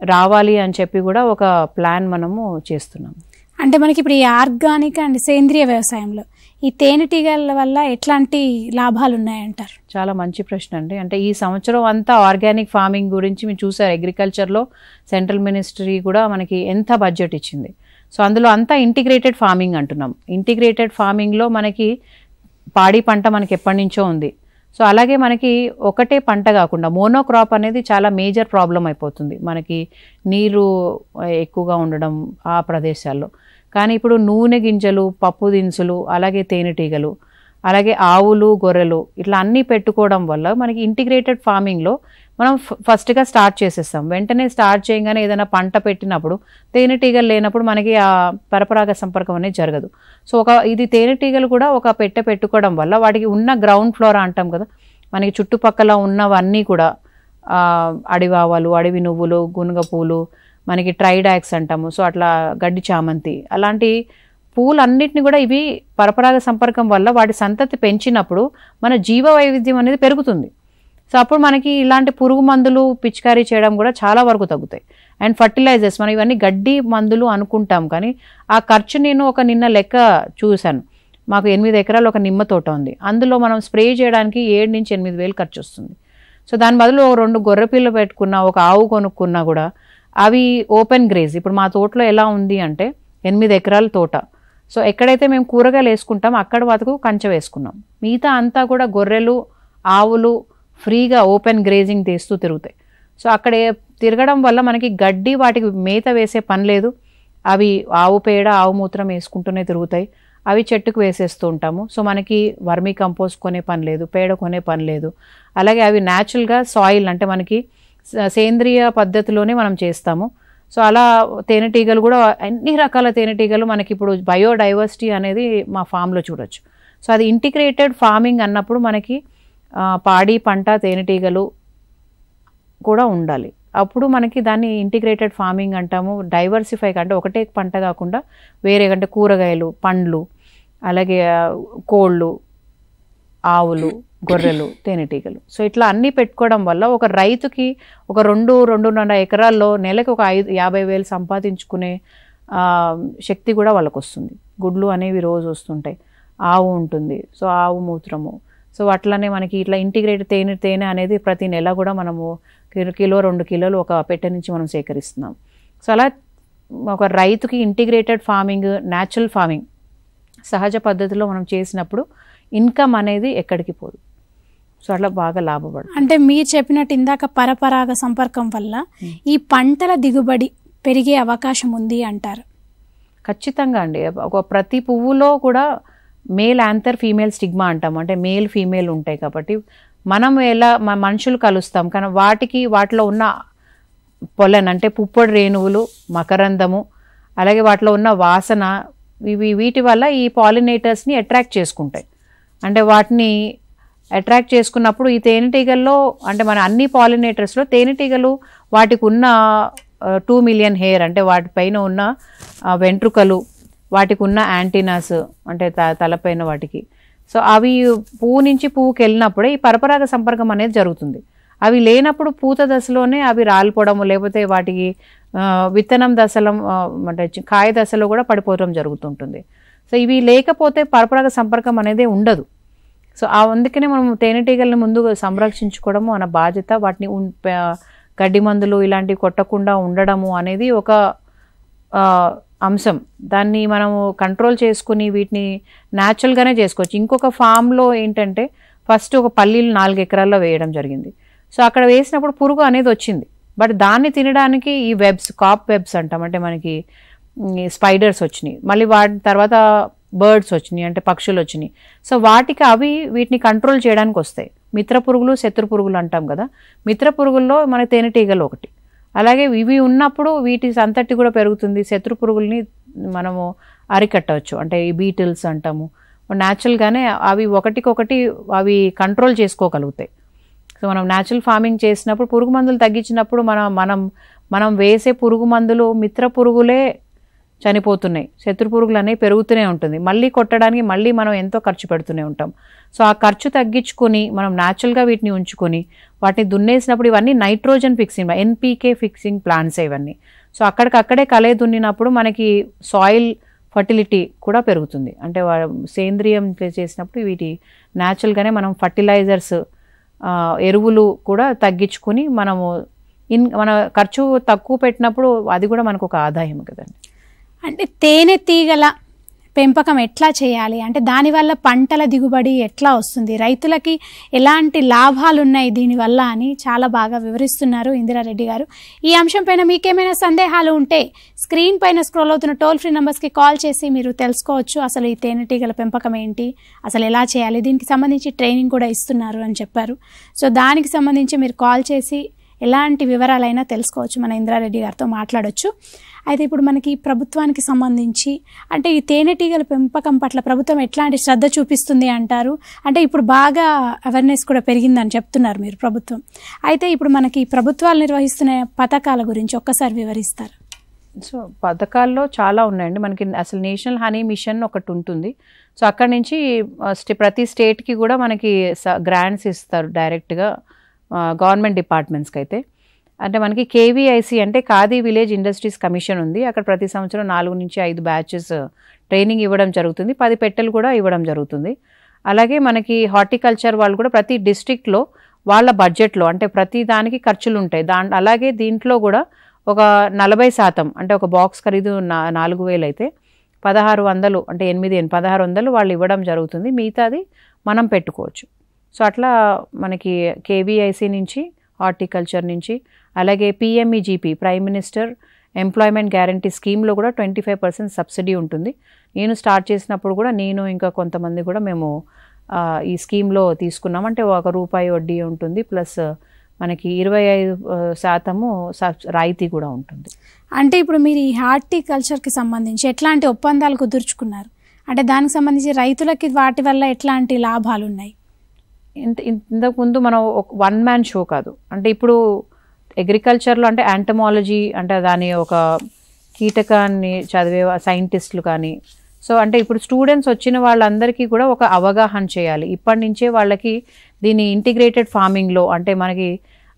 రావాలి అని చెప్పి కూడా ఒక ప్లాన్ మనము చేస్తున్నాము. అంటే మనకి ఇప్పుడు ఈ ఆర్గానిక్ అండ్ సేంద్రియ వ్యవసాయంలో ఈ తేనెటీగల వల్ల ఎట్లాంటి లాభాలు ఉన్నాయంటారు? చాలా మంచి ప్రశ్న అండి. అంటే ఈ సంవత్సరం అంతా ఆర్గానిక్ ఫార్మింగ్ గురించి మీరు చూసారు, అగ్రికల్చర్లో సెంట్రల్ మినిస్ట్రీ కూడా మనకి ఎంత బడ్జెట్ ఇచ్చింది. సో అందులో అంతా ఇంటిగ్రేటెడ్ ఫార్మింగ్ అంటున్నాం. ఇంటిగ్రేటెడ్ ఫార్మింగ్లో మనకి పాడి పంట మనకి ఎప్పటి నుంచో ఉంది. సో అలాగే మనకి ఒకటే పంట కాకుండా మోనోక్రాప్ అనేది చాలా మేజర్ ప్రాబ్లం అయిపోతుంది మనకి, నీరు ఎక్కువగా ఉండడం ఆ ప్రదేశాల్లో. కానీ ఇప్పుడు నూనె గింజలు, పప్పు దినుసులు, అలాగే తేనెటీగలు, అలాగే ఆవులు, గొర్రెలు ఇట్లా అన్నీ పెట్టుకోవడం వల్ల మనకి ఇంటిగ్రేటెడ్ ఫార్మింగ్లో మనం ఫస్ట్గా స్టార్ట్ చేసేస్తాం. వెంటనే స్టార్ట్ చేయగానే ఏదైనా పంట పెట్టినప్పుడు తేనెటీగలు లేనప్పుడు మనకి ఆ పరపరాగ సంపర్కం అనేది జరగదు. సో ఇది తేనెటీగలు కూడా ఒక పెట్టె పెట్టుకోవడం వల్ల వాటికి ఉన్న గ్రౌండ్ ఫ్లోరా అంటాం కదా, మనకి చుట్టుపక్కల ఉన్నవన్నీ కూడా అడివావాలు, అడవి నువ్వులు, గునుగ పూలు, మనకి ట్రైడాక్స్ అంటాము. సో అట్లా గడ్డి చామంతి అలాంటి పూలన్నిటిని కూడా ఇవి పరపరాగ సంపర్కం వల్ల వాటి సంతతి పెంచినప్పుడు మన జీవ వైవిధ్యం అనేది పెరుగుతుంది. సో అప్పుడు మనకి ఇలాంటి పురుగు మందులు పిచికారీ చేయడం కూడా చాలా వరకు తగ్గుతాయి. అండ్ ఫర్టిలైజర్స్ మనం ఇవన్నీ గడ్డి మందులు అనుకుంటాం, కానీ ఆ ఖర్చు నేను నిన్న లెక్క చూశాను. మాకు 8 ఎకరాలు ఒక నిమ్మ తోట ఉంది, అందులో మనం స్ప్రే చేయడానికి 7 నుంచి 8 వేలు ఖర్చు వస్తుంది. సో దాని బదులు 2 గొర్రె పిల్ల పెట్టుకున్నా, ఒక ఆవు కొనుక్కున్నా కూడా అవి ఓపెన్ గ్రేజ్. ఇప్పుడు మా తోటలో ఎలా ఉంది అంటే 8 ఎకరాల తోట. సో ఎక్కడైతే మేము కూరగాయలు వేసుకుంటాం అక్కడ వరకు కంచె వేసుకున్నాం, మిగతా అంతా కూడా గొర్రెలు, ఆవులు ఫ్రీగా ఓపెన్ గ్రేజింగ్ తీస్తూ తిరుగుతాయి. సో అక్కడ తిరగడం వల్ల మనకి గడ్డి వాటికి మేత వేసే పని లేదు. అవి ఆవు పేడ, ఆవు మూత్రం వేసుకుంటూనే తిరుగుతాయి. అవి చెట్టుకు వేసేస్తూ ఉంటాము. సో మనకి వర్మీ కంపోస్ట్ కొనే పని లేదు, పేడ కొనే పని లేదు. అలాగే అవి న్యాచురల్గా సాయిల్ అంటే మనకి సేంద్రియ పద్ధతిలోనే మనం చేస్తాము. సో అలా తేనెటీగలు కూడా అన్ని రకాల తేనెటీగలు మనకి ఇప్పుడు బయోడైవర్సిటీ అనేది మా ఫామ్లో చూడొచ్చు. సో అది ఇంటిగ్రేటెడ్ ఫార్మింగ్ అన్నప్పుడు మనకి పాడి పంట, తేనెటీగలు కూడా ఉండాలి. అప్పుడు మనకి దాన్ని ఇంటిగ్రేటెడ్ ఫార్మింగ్ అంటాము. డైవర్సిఫై అంటే ఒకటే పంట కాకుండా వేరే అంటే కూరగాయలు, పండ్లు, అలాగే కోళ్ళు, ఆవులు, గొర్రెలు, తేనెటీగలు. సో ఇట్లా అన్నీ పెట్టుకోవడం వల్ల ఒక రైతుకి ఒక 2-2.5 ఎకరాల్లో నెలకు ఒక 50,000 సంపాదించుకునే శక్తి కూడా వాళ్ళకు వస్తుంది. గుడ్లు అనేవి రోజు వస్తుంటాయి, ఆవు ఉంటుంది, సో ఆవు మూత్రము. సో అట్లానే మనకి ఇట్లా ఇంటిగ్రేటెడ్ తేనె అనేది ప్రతి నెల కూడా మనము 1-2 కిలోలు ఒక పెట్టె నుంచి మనం సేకరిస్తున్నాం. సో అలా ఒక రైతుకి ఇంటిగ్రేటెడ్ ఫార్మింగ్, న్యాచురల్ ఫార్మింగ్ సహజ పద్ధతిలో మనం చేసినప్పుడు ఇన్కమ్ అనేది ఎక్కడికి పోదు. సో అట్లా బాగా లాభపడుతుంది. అంటే మీరు చెప్పినట్టు ఇందాక పరపరాగ సంపర్కం వల్ల ఈ పంటల దిగుబడి పెరిగే అవకాశం ఉంది అంటారు? ఖచ్చితంగా అండి. ఒక ప్రతి పువ్వులో కూడా మేల్ యాంథర్ ఫీమేల్ స్టిగ్మా అంటాం, అంటే మేల్ ఫీమేల్ ఉంటాయి. కాబట్టి మనం ఎలా మనుషులు కలుస్తాం కానీ వాటిలో ఉన్న పొలన్ అంటే పుప్పొడి రేణువులు, మకరందము, అలాగే వాటిలో ఉన్న వాసన, వీటి వల్ల ఈ పాలినేటర్స్ని అట్రాక్ట్ చేసుకుంటాయి. అంటే వాటిని అట్రాక్ట్ చేసుకున్నప్పుడు ఈ తేనెటీగల్లో అంటే మన అన్ని పాలినేటర్స్లో తేనెటీగలు వాటికి ఉన్న 2 మిలియన్ హెయిర్ అంటే వాటిపైన ఉన్న వెంట్రుకలు, వాటికి ఉన్న యాంటీనాస్ అంటే తలపైన వాటికి, సో అవి పువ్వు నుంచి పువ్వుకి వెళ్ళినప్పుడే ఈ పరపరాగ సంపర్కం అనేది జరుగుతుంది. అవి లేనప్పుడు పూత దశలోనే అవి రాలిపోవడము, లేకపోతే వాటికి విత్తనం దశలో అంటే కాయ దశలో కూడా పడిపోవడం జరుగుతుంటుంది. సో ఇవి లేకపోతే పరపరాగ సంపర్కం అనేది ఉండదు. సో అందుకనే మనం తేనెటీగల్ని ముందు సంరక్షించుకోవడము మన బాధ్యత. వాటిని గడ్డి మందులు ఇలాంటివి కొట్టకుండా ఉండడము అనేది ఒక అంశం. దాన్ని మనము కంట్రోల్ చేసుకుని వీటిని న్యాచురల్గానే చేసుకోవచ్చు. ఇంకొక ఫామ్లో ఏంటంటే ఫస్ట్ ఒక పల్లీలు 4 ఎకరాల్లో వేయడం జరిగింది. సో అక్కడ వేసినప్పుడు పురుగు అనేది వచ్చింది. బట్ దాన్ని తినడానికి ఈ వెబ్స్, కాప్ వెబ్స్ అంటాం, అంటే మనకి స్పైడర్స్ వచ్చినాయి. మళ్ళీ వాటి తర్వాత బర్డ్స్ వచ్చినాయి, అంటే పక్షులు వచ్చినాయి. సో వీటిని కంట్రోల్ చేయడానికి వస్తాయి. మిత్ర పురుగులు, శత్రు పురుగులు అంటాం కదా. మిత్ర పురుగుల్లో మన తేనెటీగలు ఒకటి. అలాగే ఇవి ఉన్నప్పుడు వీటి సంతతి కూడా పెరుగుతుంది. శత్రు పురుగుల్ని మనము అరికట్టవచ్చు, అంటే ఈ బీటిల్స్ అంటాము. న్యాచురల్గానే అవి ఒకటికొకటి అవి కంట్రోల్ చేసుకోగలుగుతాయి. సో మనం న్యాచురల్ ఫార్మింగ్ చేసినప్పుడు పురుగు మందులు తగ్గించినప్పుడు మనం వేసే పురుగు మందులు మిత్ర పురుగులే చనిపోతున్నాయి, శత్రు పురుగులు అనేవి పెరుగుతూనే ఉంటుంది. మళ్ళీ కొట్టడానికి మళ్ళీ మనం ఎంతో ఖర్చు పెడుతూనే ఉంటాం. సో ఆ ఖర్చు తగ్గించుకొని మనం న్యాచురల్గా వీటిని ఉంచుకొని వాటిని దున్నేసినప్పుడు ఇవన్నీ nitrogen fixing, NPK fixing plants ఇవన్నీ. సో అక్కడికక్కడే కలే దున్నినప్పుడు మనకి సాయిల్ ఫర్టిలిటీ కూడా పెరుగుతుంది. అంటే సేంద్రియం చేసినప్పుడు వీటి న్యాచురల్గానే మనం ఫర్టిలైజర్స్, ఎరువులు కూడా తగ్గించుకొని మన ఖర్చు తక్కువ పెట్టినప్పుడు అది కూడా మనకు ఒక ఆదాయం కదండి. అంటే తేనెటీగల పెంపకం ఎట్లా చేయాలి, అంటే దానివల్ల పంటల దిగుబడి ఎట్లా వస్తుంది, రైతులకి ఎలాంటి లాభాలు ఉన్నాయి దీనివల్ల అని చాలా బాగా వివరిస్తున్నారు ఇందిరారెడ్డి గారు. ఈ అంశం పైన మీకేమైనా సందేహాలు ఉంటే స్క్రీన్ పైన స్క్రోల్ అవుతున్న టోల్ ఫ్రీ నెంబర్స్కి కాల్ చేసి మీరు తెలుసుకోవచ్చు. అసలు ఈ తేనెటీగల పెంపకం ఏంటి, అసలు ఎలా చేయాలి, దీనికి సంబంధించి ట్రైనింగ్ కూడా ఇస్తున్నారు అని చెప్పారు. సో దానికి సంబంధించి మీరు కాల్ చేసి ఎలాంటి వివరాలైనా తెలుసుకోవచ్చు, మన ఇందిరారెడ్డి గారితో మాట్లాడొచ్చు. అయితే ఇప్పుడు మనకి ప్రభుత్వానికి సంబంధించి అంటే ఈ తేనెటీగల పెంపకం పట్ల ప్రభుత్వం ఎట్లాంటి శ్రద్ధ చూపిస్తుంది అంటారు? అంటే ఇప్పుడు బాగా అవేర్నెస్ కూడా పెరిగిందని చెప్తున్నారు మీరు ప్రభుత్వం. అయితే ఇప్పుడు మనకి ప్రభుత్వాలు నిర్వహిస్తున్న పథకాల గురించి ఒక్కసారి వివరిస్తారు. సో పథకాల్లో చాలా ఉన్నాయండి. మనకి అసలు నేషనల్ హనీ మిషన్ ఒకటి ఉంటుంది. సో అక్కడి నుంచి ప్రతి స్టేట్కి కూడా మనకి గ్రాంట్స్ ఇస్తారు డైరెక్ట్గా గవర్నమెంట్ డిపార్ట్మెంట్స్కి. అయితే అంటే మనకి కేవీఐసి అంటే ఖాదీ విలేజ్ ఇండస్ట్రీస్ కమిషన్ ఉంది. అక్కడ ప్రతి సంవత్సరం 4 నుంచి 5 బ్యాచెస్ ట్రైనింగ్ ఇవ్వడం జరుగుతుంది. 10 పెట్టెలు కూడా ఇవ్వడం జరుగుతుంది. అలాగే మనకి హార్టికల్చర్ వాళ్ళు కూడా ప్రతి డిస్ట్రిక్ట్లో వాళ్ళ బడ్జెట్లో అంటే ప్రతి దానికి ఖర్చులు ఉంటాయి. అలాగే దీంట్లో కూడా ఒక 40% అంటే ఒక బాక్స్ ఖరీదు 4,000 అయితే 1,600 అంటే 1,600 వాళ్ళు ఇవ్వడం జరుగుతుంది. మిగతాది మనం పెట్టుకోవచ్చు. సో అట్లా మనకి కేవీఐసి నుంచి, హార్టికల్చర్ నుంచి, అలాగే PMEGP prime minister employment guarantee స్కీమ్లో కూడా 25% సబ్సిడీ ఉంటుంది. నేను స్టార్ట్ చేసినప్పుడు కూడా నేను ఇంకా కొంతమంది కూడా మేము ఈ స్కీమ్లో తీసుకున్నాం. అంటే ₹1 వడ్డీ ఉంటుంది, ప్లస్ మనకి 25% రాయితీ కూడా ఉంటుంది. అంటే ఇప్పుడు మీరు ఈ హార్టికల్చర్కి సంబంధించి ఎట్లాంటి ఒప్పందాలు కుదుర్చుకున్నారు, అంటే దానికి సంబంధించి రైతులకి వాటి వల్ల ఎట్లాంటి లాభాలు ఉన్నాయి? ఇంతకుముందు మనం ఒక 1 మ్యాన్ షో కాదు. అంటే ఇప్పుడు అగ్రికల్చర్లో అంటే యాంటమాలజీ అంటే దాని ఒక కీటకాన్ని చదివే సైంటిస్టులు కానీ, సో అంటే ఇప్పుడు స్టూడెంట్స్ వచ్చిన వాళ్ళందరికీ కూడా ఒక అవగాహన చేయాలి. ఇప్పటి నుంచే వాళ్ళకి దీని ఇంటిగ్రేటెడ్ ఫార్మింగ్లో అంటే మనకి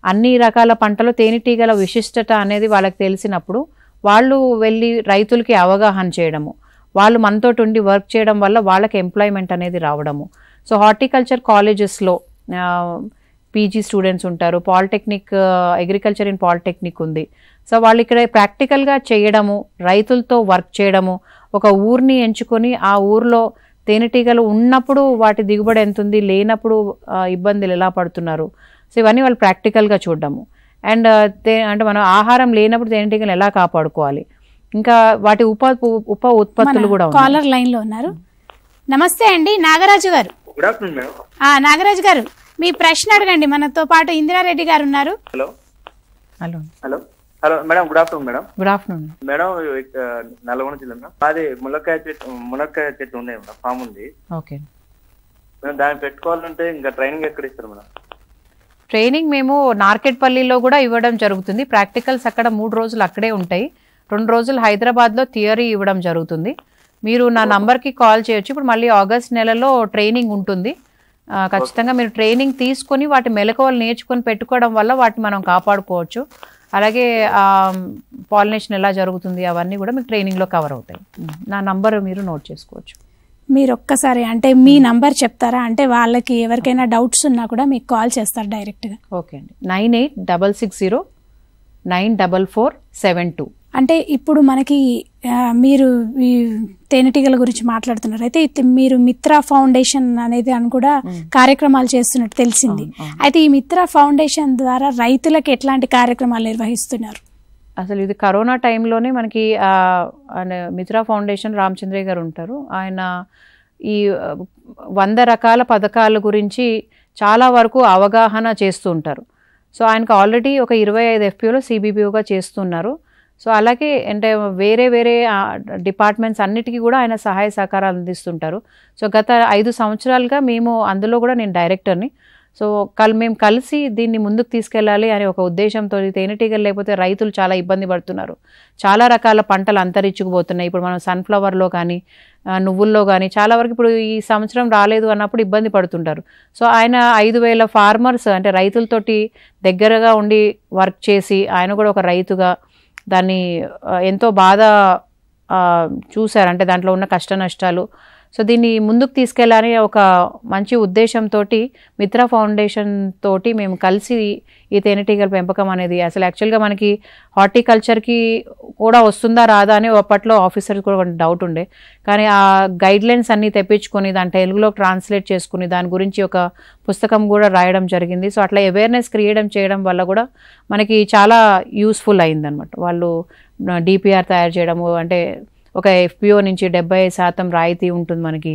అన్ని రకాల పంటలు తేనెటీగల విశిష్టత అనేది వాళ్ళకి తెలిసినప్పుడు వాళ్ళు వెళ్ళి రైతులకి అవగాహన చేయడము, వాళ్ళు మనతో ఉండి వర్క్ చేయడం వల్ల వాళ్ళకి ఎంప్లాయ్మెంట్ అనేది రావడము. సో హార్టికల్చర్ కాలేజెస్లో పీజీ స్టూడెంట్స్ ఉంటారు, పాలిటెక్నిక్ అగ్రికల్చర్ ఇన్ పాలిటెక్నిక్ ఉంది. సో వాళ్ళు ఇక్కడ ప్రాక్టికల్గా చేయడము, రైతులతో వర్క్ చేయడము, ఒక ఊరిని ఎంచుకొని ఆ ఊరిలో తేనెటీగలు ఉన్నప్పుడు వాటి దిగుబడి ఎంత ఉంది, లేనప్పుడు ఇబ్బందులు ఎలా పడుతున్నారు. సో ఇవన్నీ వాళ్ళు ప్రాక్టికల్గా చూడడము. అండ్ అంటే మనం ఆహారం లేనప్పుడు తేనెటీగలు ఎలా కాపాడుకోవాలి, ఇంకా వాటి ఉప ఉత్పత్తులు కూడా కాలర్ లైన్ లో ఉన్నారు. నమస్తే అండి నాగరాజు గారు. Good afternoon madam. నాగరాజు గారు మీ ప్రశ్న అడగండి. మనతో పాటు ఇందిరారెడ్డి గారు ఉన్నారు. Hello hello hello hello madam, good afternoon madam. Good afternoon madam, Nalgonda జిల్లా మేడం. మాది మునక్కాయ చెట్టు ఉన్నాయి మేడం, ఫామ్ ఉంది. ఓకే మేము దాన్ని పెట్టుకోవాలంటే ఇంకా ట్రైనింగ్ ఎక్కడ ఇస్తారు మేడం? ట్రైనింగ్ మేము నార్కెట్పల్లిలో కూడా ఇవ్వడం జరుగుతుంది. ప్రాక్టికల్స్ అక్కడ 3 రోజులు అక్కడే ఉంటాయి. 2 రోజులు హైదరాబాద్లో థియరీ ఇవ్వడం జరుగుతుంది. మీరు నా నంబర్కి కాల్ చేయొచ్చు. ఇప్పుడు మళ్ళీ ఆగస్ట్ నెలలో ట్రైనింగ్ ఉంటుంది. ఖచ్చితంగా మీరు ట్రైనింగ్ తీసుకొని వాటి మెలకువలు నేర్చుకొని పెట్టుకోవడం వల్ల వాటిని మనం కాపాడుకోవచ్చు. అలాగే పాలినేషన్ ఎలా జరుగుతుంది అవన్నీ కూడా మీకు ట్రైనింగ్లో కవర్ అవుతాయి. నా నంబర్ మీరు నోట్ చేసుకోవచ్చు. మీరు ఒక్కసారి అంటే మీ నంబర్ చెప్తారా? అంటే వాళ్ళకి ఎవరికైనా డౌట్స్ ఉన్నా కూడా మీకు కాల్ చేస్తారు డైరెక్ట్గా. ఓకే అండి, 9866094472. అంటే ఇప్పుడు మనకి మీరు ఈ తేనెటీగల గురించి మాట్లాడుతున్నారు. అయితే మీరు మిత్రా ఫౌండేషన్ అనేది అని కూడా కార్యక్రమాలు చేస్తున్నట్టు తెలిసింది. అయితే ఈ మిత్రా ఫౌండేషన్ ద్వారా రైతులకు ఎట్లాంటి కార్యక్రమాలు నిర్వహిస్తున్నారు? అసలు ఇది కరోనా టైంలోనే మనకి మిత్రా ఫౌండేషన్ రామచంద్రయ్య గారు ఉంటారు. ఆయన ఈ 100 రకాల పథకాల గురించి చాలా వరకు అవగాహన చేస్తూ ఉంటారు. సో ఆయనకు ఆల్రెడీ ఒక 25 FPOలో CBPOగా చేస్తున్నారు. సో అలాగే అంటే వేరే వేరే డిపార్ట్మెంట్స్ అన్నిటికీ కూడా ఆయన సహాయ సహకారాలు అందిస్తుంటారు. సో గత 5 సంవత్సరాలుగా మేము అందులో కూడా నేను డైరెక్టర్ని. సో మేము కలిసి దీన్ని ముందుకు తీసుకెళ్ళాలి అనే ఒక ఉద్దేశంతో, తేనెటీగలు లేకపోతే రైతులు చాలా ఇబ్బంది పడుతున్నారు. చాలా రకాల పంటలు అంతరించుకుపోతున్నాయి. ఇప్పుడు మనం సన్ఫ్లవర్లో కానీ నువ్వుల్లో కానీ చాలా వరకు ఇప్పుడు ఈ సంవత్సరం రాలేదు అన్నప్పుడు ఇబ్బంది పడుతుంటారు. సో ఆయన 5,000 ఫార్మర్స్ అంటే రైతులతోటి దగ్గరగా ఉండి వర్క్ చేసి ఆయన కూడా ఒక రైతుగా దాన్ని ఎంతో బాధ చూశారు. అంటే దాంట్లో ఉన్న కష్ట నష్టాలు. సో దీన్ని ముందుకు తీసుకెళ్ళాలని ఒక మంచి ఉద్దేశంతో మిత్రా ఫౌండేషన్ తోటి మేము కలిసి ఈ తేనెటీగల పెంపకం అనేది అసలు యాక్చువల్గా మనకి హార్టికల్చర్కి కూడా వస్తుందా రాదా అని అప్పట్లో ఆఫీసర్స్ కూడా కొంచెం డౌట్ ఉండే. కానీ ఆ గైడ్లైన్స్ అన్నీ తెప్పించుకొని దాని తెలుగులో ట్రాన్స్లేట్ చేసుకుని దాని గురించి ఒక పుస్తకం కూడా రాయడం జరిగింది. సో అట్లా అవేర్నెస్ క్రియేట్ చేయడం వల్ల కూడా మనకి చాలా యూస్ఫుల్ అయిందనమాట. వాళ్ళు DPR తయారు చేయడము, అంటే ఒక FPO నుంచి 70% రాయితీ ఉంటుంది, మనకి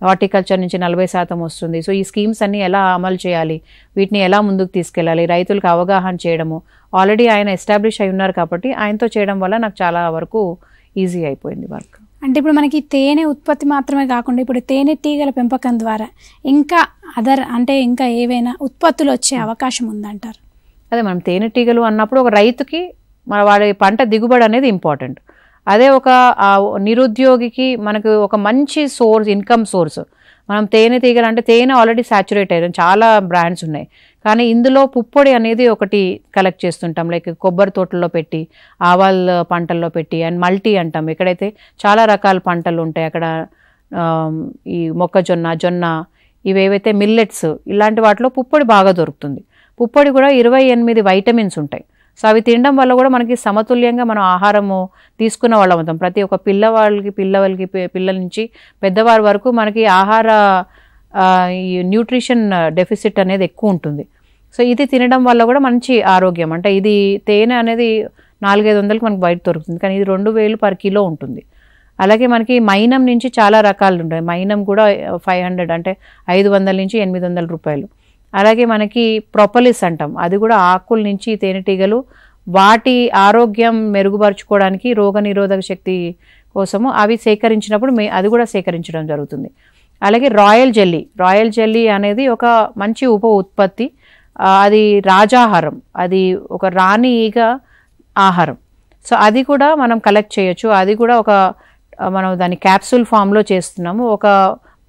హార్టికల్చర్ నుంచి 40% వస్తుంది. సో ఈ స్కీమ్స్ అన్నీ ఎలా అమలు చేయాలి, వీటిని ఎలా ముందుకు తీసుకెళ్ళాలి, రైతులకు అవగాహన చేయడము. ఆల్రెడీ ఆయన ఎస్టాబ్లిష్ అయి ఉన్నారు కాబట్టి ఆయనతో చేయడం వల్ల నాకు చాలా వరకు ఈజీ అయిపోయింది వర్క్. అంటే ఇప్పుడు మనకి తేనె ఉత్పత్తి మాత్రమే కాకుండా ఇప్పుడు తేనెటీగల పెంపకం ద్వారా ఇంకా అంటే ఇంకా ఏవైనా ఉత్పత్తులు వచ్చే అవకాశం ఉందంటారు? అదే మనం తేనెటీగలు అన్నప్పుడు ఒక రైతుకి వాడి పంట దిగుబడి అనేది ఇంపార్టెంట్. అదే ఒక నిరుద్యోగికి మనకు ఒక మంచి సోర్స్, ఇన్కమ్ సోర్స్. మనం తేనెటీగలు అంటే తేనె ఆల్రెడీ సాచురేట్ అయ్యారు, చాలా బ్రాండ్స్ ఉన్నాయి. కానీ ఇందులో పుప్పొడి అనేది ఒకటి కలెక్ట్ చేస్తుంటాం, లైక్ కొబ్బరి తోటల్లో పెట్టి, ఆవాల పంటల్లో పెట్టి, అండ్ మల్టీ అంటాం. ఎక్కడైతే చాలా రకాల పంటలు ఉంటాయి అక్కడ ఈ మొక్కజొన్న, జొన్న, ఇవేవైతే మిల్లెట్స్ ఇలాంటి వాటిలో పుప్పొడి బాగా దొరుకుతుంది. పుప్పొడి కూడా 28 వైటమిన్స్ ఉంటాయి. సో అవి తినడం వల్ల కూడా మనకి సమతుల్యంగా మనం ఆహారము తీసుకున్న వాళ్ళం అవుతాం. ప్రతి ఒక్క పిల్లల నుంచి పెద్దవారి వరకు మనకి ఆహార ఈ న్యూట్రిషన్ డెఫిసిట్ అనేది ఎక్కువ ఉంటుంది. సో ఇది తినడం వల్ల కూడా మంచి ఆరోగ్యం. అంటే ఇది తేనె అనేది 400-500 మనకి బయట దొరుకుతుంది, కానీ ఇది 2000 per కిలో ఉంటుంది. అలాగే మనకి మైనం నుంచి చాలా రకాలు ఉంటాయి. మైనం కూడా 500 అంటే 500 నుంచి 800 రూపాయలు. అలాగే మనకి ప్రొపలిస్ అంటాం, అది కూడా ఆకుల నుంచి తేనెటీగలు వాటి ఆరోగ్యం మెరుగుపరుచుకోవడానికి, రోగనిరోధక శక్తి కోసము అవి సేకరించినప్పుడు అది కూడా సేకరించడం జరుగుతుంది. అలాగే రాయల్ జెల్లీ అనేది ఒక మంచి ఉప ఉత్పత్తి. అది రాజాహారం, అది ఒక రాణి ఈగ ఆహారం. సో అది కూడా మనం కలెక్ట్ చేయొచ్చు. అది కూడా ఒక మనం దాన్ని క్యాప్సూల్ ఫామ్లో చేస్తున్నాము. ఒక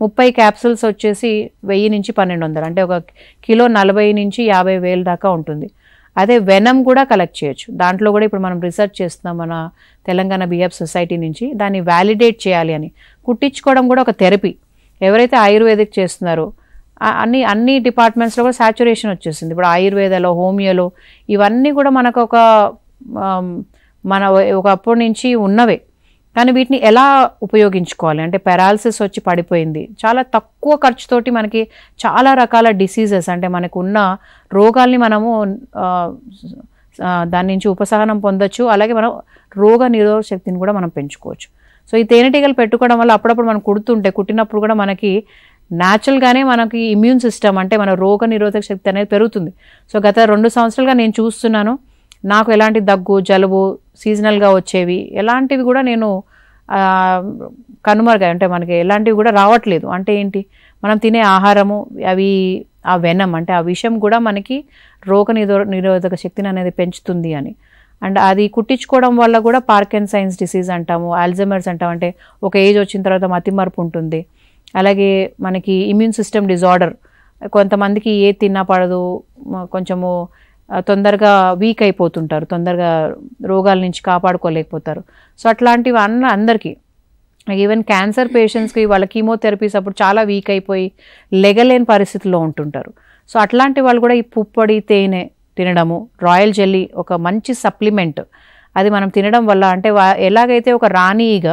30 క్యాప్సూల్స్ వచ్చేసి 1000 నుంచి 1200, అంటే ఒక కిలో 40 నుంచి 50,000 దాకా ఉంటుంది. అదే వెనం కూడా కలెక్ట్ చేయొచ్చు. దాంట్లో కూడా ఇప్పుడు మనం రీసెర్చ్ చేస్తున్నాం మన తెలంగాణ బీఎఫ్ సొసైటీ నుంచి. దాన్ని వ్యాలిడేట్ చేయాలి అని, కుట్టించుకోవడం కూడా ఒక థెరపీ. ఎవరైతే ఆయుర్వేదిక్ చేస్తున్నారో అన్ని డిపార్ట్మెంట్స్లో కూడా సాచురేషన్ వచ్చేసింది. ఇప్పుడు ఆయుర్వేదలో, హోమియోలో ఇవన్నీ కూడా మనకు ఒకప్పటి నుంచి ఉన్నవే. కానీ వీటిని ఎలా ఉపయోగించుకోవాలి అంటే పెరాలసిస్ వచ్చి పడిపోయింది, చాలా తక్కువ ఖర్చుతోటి మనకి చాలా రకాల డిసీజెస్ అంటే మనకు ఉన్న రోగాల్ని మనము దాని నుంచి ఉపశమనం పొందొచ్చు, అలాగే మనం రోగ నిరోధక శక్తిని కూడా మనం పెంచుకోవచ్చు. సో ఈ తేనెటీగలు పెట్టుకోవడం వల్ల అప్పుడప్పుడు మనం కుట్టినప్పుడు కూడా మనకి న్యాచురల్గానే మనకి ఇమ్యూన్ సిస్టమ్ అంటే మన రోగ నిరోధక శక్తి అనేది పెరుగుతుంది. సో గత 2 సంవత్సరాలుగా నేను చూస్తున్నాను, నాకు ఎలాంటి దగ్గు జలుబు సీజనల్గా వచ్చేవి ఎలాంటివి కూడా నేను కనుమరుగా అంటే మనకి ఎలాంటివి కూడా రావట్లేదు. అంటే ఏంటి, మనం తినే ఆహారము అవి ఆ వెనం అంటే ఆ విషం కూడా మనకి రోగ నిరోధక శక్తిని అనేది పెంచుతుంది అని. అండ్ అది కుట్టించుకోవడం వల్ల కూడా పార్కిన్సన్స్ డిసీజ్ అంటాము, ఆల్జైమర్స్ అంటాము, అంటే ఒక ఏజ్ వచ్చిన తర్వాత మతిమరుపు ఉంటుంది. అలాగే మనకి ఇమ్యూన్ సిస్టమ్ డిజార్డర్, కొంతమందికి ఏ తిన్నా పడదు, కొంచెము తొందరగా వీక్ అయిపోతుంటారు, తొందరగా రోగాల నుంచి కాపాడుకోలేకపోతారు. సో అట్లాంటివి అందరికీ ఈవెన్ క్యాన్సర్ పేషెంట్స్కి వాళ్ళ కీమోథెరపీస్ అప్పుడు చాలా వీక్ అయిపోయి లెగలేని పరిస్థితుల్లో ఉంటుంటారు. సో అట్లాంటి వాళ్ళు కూడా ఈ పుప్పొడి తేనె తినడము, రాయల్ జెల్లీ ఒక మంచి సప్లిమెంట్, అది మనం తినడం వల్ల అంటే ఎలాగైతే ఒక రాణి ఈగ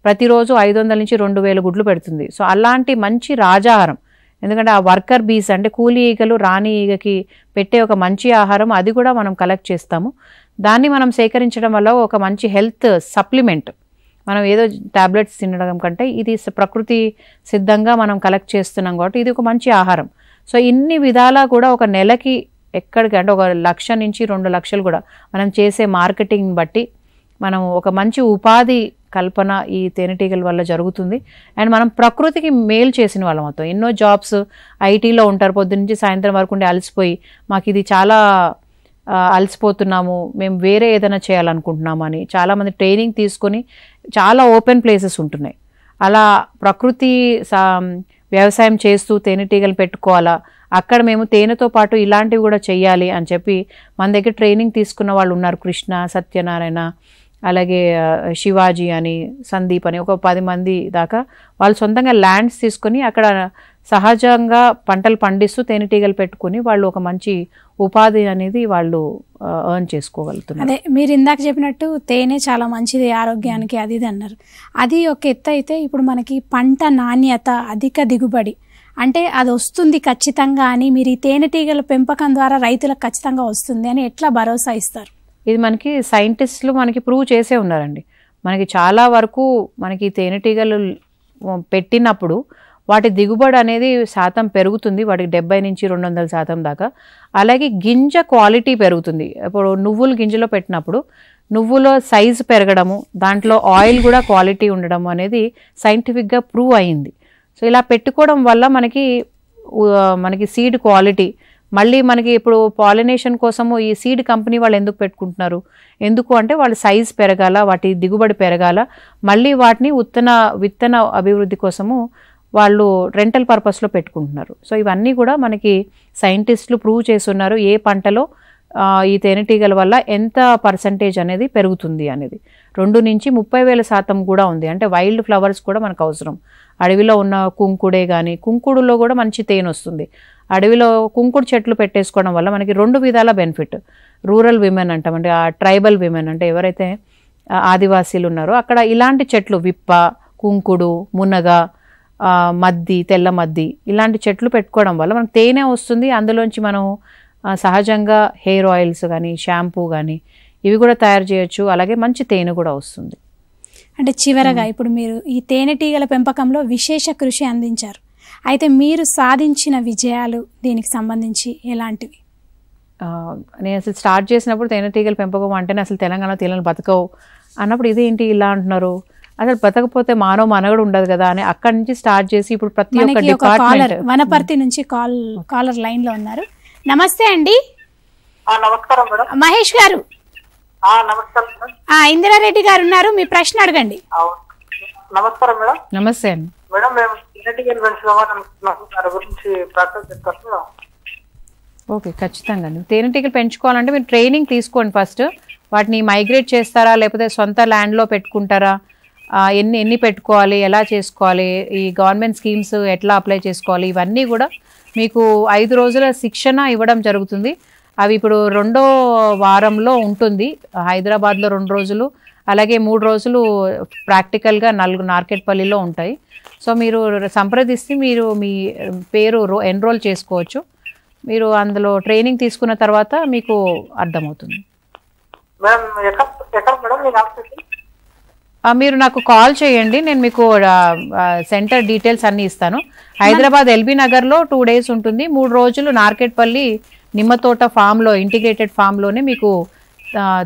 ప్రతిరోజు 500 నుంచి 2000 గుడ్లు పెడుతుంది. సో అలాంటి మంచి రాజాహారం, ఎందుకంటే ఆ వర్కర్ బీస్ అంటే కూలీ ఈగలు రాణి ఈగకి పెట్టే ఒక మంచి ఆహారం, అది కూడా మనం కలెక్ట్ చేస్తాము. దాన్ని మనం సేకరించడం వల్ల ఒక మంచి హెల్త్ సప్లిమెంట్, మనం ఏదో టాబ్లెట్స్ తినడం కంటే ఇది ప్రకృతి సిద్ధంగా మనం కలెక్ట్ చేస్తున్నాం కాబట్టి ఇది ఒక మంచి ఆహారం. సో ఇన్ని విధాలా కూడా ఒక నెలకి ఎక్కడికి అంటే 1 లక్ష నుంచి 2 లక్షలు కూడా మనం చేసే మార్కెటింగ్ బట్టి మనం ఒక మంచి ఉపాధి కల్పన ఈ తేనెటీగల వల్ల జరుగుతుంది. అండ్ మనం ప్రకృతికి మేలు చేసిన వాళ్ళం అవుతాం. ఎన్నో జాబ్స్ ఐటీలో ఉంటారు, పొద్దు నుంచి సాయంత్రం వరకు ఉండి అలసిపోయి మాకు ఇది చాలా అలసిపోతున్నాము, మేము వేరే ఏదైనా చేయాలనుకుంటున్నాము అని చాలామంది ట్రైనింగ్ తీసుకొని చాలా ఓపెన్ ప్లేసెస్ ఉంటున్నాయి. అలా ప్రకృతి వ్యవసాయం చేస్తూ తేనెటీగలు పెట్టుకోవాలా, అక్కడ మేము తేనెతో పాటు ఇలాంటివి కూడా చెయ్యాలి అని చెప్పి మన దగ్గర ట్రైనింగ్ తీసుకున్న వాళ్ళు ఉన్నారు. కృష్ణ, సత్యనారాయణ, అలాగే శివాజీ అని, సందీప్ అని, ఒక 10 మంది దాకా వాళ్ళు సొంతంగా ల్యాండ్స్ తీసుకొని అక్కడ సహజంగా పంటలు పండిస్తూ తేనెటీగలు పెట్టుకుని వాళ్ళు ఒక మంచి ఉపాధి అనేది వాళ్ళు ఎర్న్ చేసుకోగలుగుతున్నారు. అదే మీరు ఇందాక చెప్పినట్టు తేనె చాలా మంచిది ఆరోగ్యానికి, అది ఇది అన్నారు. అది ఒక ఎత్తు అయితే ఇప్పుడు మనకి పంట నాణ్యత, అధిక దిగుబడి అంటే అది వస్తుంది ఖచ్చితంగా అని మీరు ఈ తేనెటీగల పెంపకం ద్వారా రైతులకు ఖచ్చితంగా వస్తుంది అని ఎట్లా భరోసా ఇస్తారు? ఇది మనకి సైంటిస్టులు మనకి ప్రూవ్ చేసే ఉన్నారండి. మనకి చాలా వరకు మనకి తేనెటీగలు పెట్టినప్పుడు వాటి దిగుబడి అనేది శాతం పెరుగుతుంది, వాటికి 70 నుంచి 200% దాకా. అలాగే గింజ క్వాలిటీ పెరుగుతుంది. ఇప్పుడు నువ్వులు గింజలో పెట్టినప్పుడు నువ్వులో సైజు పెరగడము, దాంట్లో ఆయిల్ కూడా క్వాలిటీ ఉండడం అనేది సైంటిఫిక్గా ప్రూవ్ అయింది. సో ఇలా పెట్టుకోవడం వల్ల మనకి సీడ్ క్వాలిటీ, మళ్ళీ మనకి ఇప్పుడు పాలినేషన్ కోసము ఈ సీడ్ కంపెనీ వాళ్ళు ఎందుకు పెట్టుకుంటున్నారు, ఎందుకు అంటే వాళ్ళ సైజ్ పెరగాల, వాటి దిగుబడి పెరగాల, మళ్ళీ వాటిని విత్తన అభివృద్ధి కోసము వాళ్ళు రెంటల్ పర్పస్లో పెట్టుకుంటున్నారు. సో ఇవన్నీ కూడా మనకి సైంటిస్టులు ప్రూవ్ చేస్తున్నారు ఏ పంటలో ఈ తేనెటీగల వల్ల ఎంత పర్సంటేజ్ అనేది పెరుగుతుంది అనేది. 2 నుంచి 30,000% కూడా ఉంది. అంటే వైల్డ్ ఫ్లవర్స్ కూడా మనకు అవసరం. అడవిలో ఉన్న కుంకుడే కానీ, కుంకుడులో కూడా మంచి తేనె వస్తుంది. అడవిలో కుంకుడు చెట్లు పెట్టేసుకోవడం వల్ల మనకి 2 విధాల బెనిఫిట్. రూరల్ విమెన్ అంటాం, అంటే ఆ ట్రైబల్ విమెన్ అంటే ఎవరైతే ఆదివాసీలు ఉన్నారో అక్కడ ఇలాంటి చెట్లు విప్ప, కుంకుడు, మునగ, మద్ది, తెల్ల మద్ది ఇలాంటి చెట్లు పెట్టుకోవడం వల్ల మనకు తేనె వస్తుంది. అందులోంచి మనం సహజంగా హెయిర్ ఆయిల్స్ కానీ, షాంపూ కానీ ఇవి కూడా తయారు చేయొచ్చు. అలాగే మంచి తేనె కూడా వస్తుంది. అంటే చివరగా ఇప్పుడు మీరు ఈ తేనెటీగల పెంపకంలో విశేష కృషి అందించారు. అయితే మీరు సాధించిన విజయాలు దీనికి సంబంధించి ఎలాంటివి? నేను అసలు స్టార్ట్ చేసినప్పుడు తేనెటీగల పెంపకం అంటేనే అసలు తెలంగాణ తేనెలు బతకవు అన్నప్పుడు ఇదేంటి ఇలా అంటున్నారు, అసలు బతకపోతే మానవ మనగడు ఉండదు కదా అని అక్కడి నుంచి స్టార్ట్ చేసి ఇప్పుడు ప్రతి ఒక్క డిపార్ట్మెంట్. వనపర్తి నుంచి కాలర్ లైన్ లో ఉన్నారు. నమస్తే అండి. నమస్కారం మేడం. మహేష్ గారు. నమస్కారం. ఇందిరారెడ్డి గారు ఉన్నారు, మీ ప్రశ్న అడగండి. నమస్కారం మేడం. నమస్తే అండి. మేడం మేము తేనెటీగలు పెంచుకోవాలనుకుంటున్నాము, దాని గురించి ప్రాక్టీస్ చేస్తాను. ఓకే, ఖచ్చితంగా అండి. తేనెటీగలు పెంచుకోవాలంటే మీరు ట్రైనింగ్ తీసుకోండి. ఫస్ట్ వాటిని మైగ్రేట్ చేస్తారా లేకపోతే సొంత ల్యాండ్లో పెట్టుకుంటారా, ఎన్ని పెట్టుకోవాలి, ఎలా చేసుకోవాలి, ఈ గవర్నమెంట్ స్కీమ్స్ ఎట్లా అప్లై చేసుకోవాలి, ఇవన్నీ కూడా మీకు 5 రోజుల శిక్షణ ఇవ్వడం జరుగుతుంది. అవి ఇప్పుడు 2వ వారంలో ఉంటుంది. హైదరాబాద్లో 2 రోజులు, అలాగే 3 రోజులు ప్రాక్టికల్గా నార్కెట్పల్లిలో ఉంటాయి. సో మీరు సంప్రదిస్తే మీరు మీ పేరు ఎన్రోల్ చేసుకోవచ్చు. మీరు అందులో ట్రైనింగ్ తీసుకున్న తర్వాత మీకు అర్థమవుతుంది. మేడం ఎక్కడ మేడం మీ ఆఫీస్? మీరు నాకు కాల్ చేయండి, నేను మీకు సెంటర్ డీటెయిల్స్ అన్నీ ఇస్తాను. హైదరాబాద్ ఎల్బీ నగర్లో 2 days ఉంటుంది. 3 రోజులు నార్కెట్పల్లి నిమ్మతోట ఫామ్లో, ఇంటిగ్రేటెడ్ ఫామ్లోనే మీకు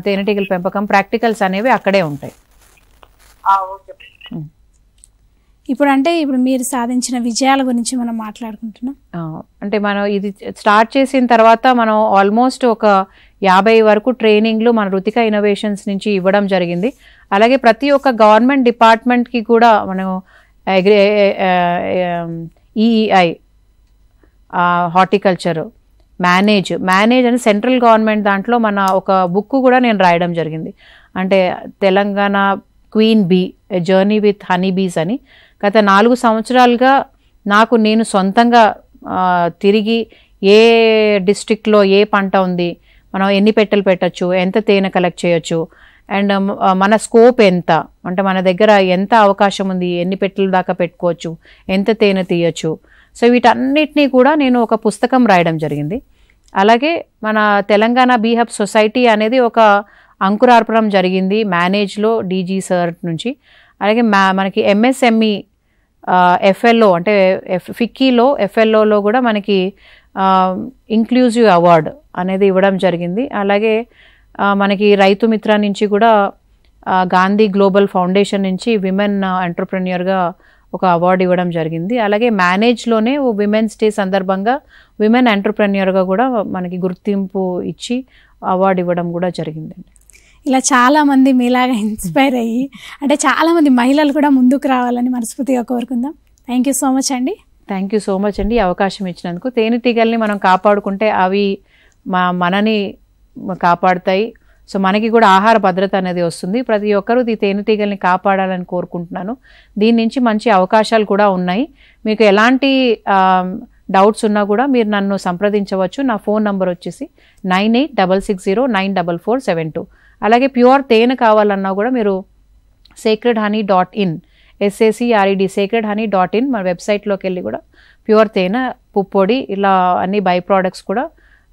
తేనెటీగల పెంపకం ప్రాక్టికల్స్ అనేవి అక్కడే ఉంటాయి. ఓకే. ఇప్పుడు మీరు సాధించిన విజయాల గురించి మనం మాట్లాడుకుంటున్నాం. అంటే మనం ఇది స్టార్ట్ చేసిన తర్వాత మనం ఆల్మోస్ట్ ఒక 50 వరకు ట్రైనింగ్లు మన రుతిక ఇన్నోవేషన్స్ నుంచి ఇవ్వడం జరిగింది. అలాగే ప్రతి ఒక్క గవర్నమెంట్ డిపార్ట్మెంట్కి కూడా మనం ఈఈఐ, హార్టికల్చర్, మేనేజ్ అని సెంట్రల్ గవర్నమెంట్ దాంట్లో మన ఒక బుక్ కూడా నేను రాయడం జరిగింది. అంటే Telangana queen bee journey with honey bees అని. గత 4 సంవత్సరాలుగా నేను సొంతంగా తిరిగి ఏ డిస్ట్రిక్ట్లో ఏ పంట ఉంది, మనం ఎన్ని పెట్టెలు పెట్టచ్చు, ఎంత తేనె కలెక్ట్ చేయొచ్చు, అండ్ మన స్కోప్ ఎంత, అంటే మన దగ్గర ఎంత అవకాశం ఉంది, ఎన్ని పెట్టెల దాకా పెట్టుకోవచ్చు, ఎంత తేనె తీయచ్చు. సో వీటన్నిటినీ కూడా నేను ఒక పుస్తకం రాయడం జరిగింది. అలాగే మన తెలంగాణ బీ హబ్ సొసైటీ అనేది ఒక అంకురార్పణం జరిగింది మేనేజ్లో డీజీ సార్ నుంచి. అలాగే మనకి ఎంఎస్ఎంఈ ఎఫ్ఎల్ఓ అంటే ఫిక్కీలో ఎఫ్ఎల్ఓలో కూడా మనకి ఇంక్లూజివ్ అవార్డు అనేది ఇవ్వడం జరిగింది. అలాగే మనకి రైతు మిత్ర నుంచి కూడా గాంధీ గ్లోబల్ ఫౌండేషన్ నుంచి విమెన్ ఎంటర్ప్రెన్యూర్గా ఒక అవార్డు ఇవ్వడం జరిగింది. అలాగే మేనేజ్లోనే విమెన్స్ డే సందర్భంగా విమెన్ ఎంటర్ప్రెన్యూర్గా కూడా మనకి గుర్తింపు ఇచ్చి అవార్డు ఇవ్వడం కూడా జరిగిందండి. ఇలా చాలామంది మీలాగా ఇన్స్పైర్ అయ్యి అంటే చాలామంది మహిళలు కూడా ముందుకు రావాలని మనస్ఫూర్తిగా కోరుకుందాం. థ్యాంక్ యూ సో మచ్ అండి. థ్యాంక్ యూ సో మచ్ అండి ఈ అవకాశం ఇచ్చినందుకు. తేనెటీగల్ని మనం కాపాడుకుంటే అవి మనని కాపాడుతాయి. సో మనకి కూడా ఆహార భద్రత అనేది వస్తుంది. ప్రతి ఒక్కరూ ఈ తేనెటీగల్ని కాపాడాలని కోరుకుంటున్నాను. దీని నుంచి మంచి అవకాశాలు కూడా ఉన్నాయి. మీకు ఎలాంటి డౌట్స్ ఉన్నా కూడా మీరు నన్ను సంప్రదించవచ్చు. నా ఫోన్ నంబర్ వచ్చేసి 9866094472. అలాగే ప్యూర్ తేనె కావాలన్నా కూడా మీరు sacredhoney.in sacredhoney.in మన వెబ్సైట్లోకి వెళ్ళి కూడా ప్యూర్ తేనె, పుప్పొడి ఇలా అన్ని బై ప్రోడక్ట్స్ కూడా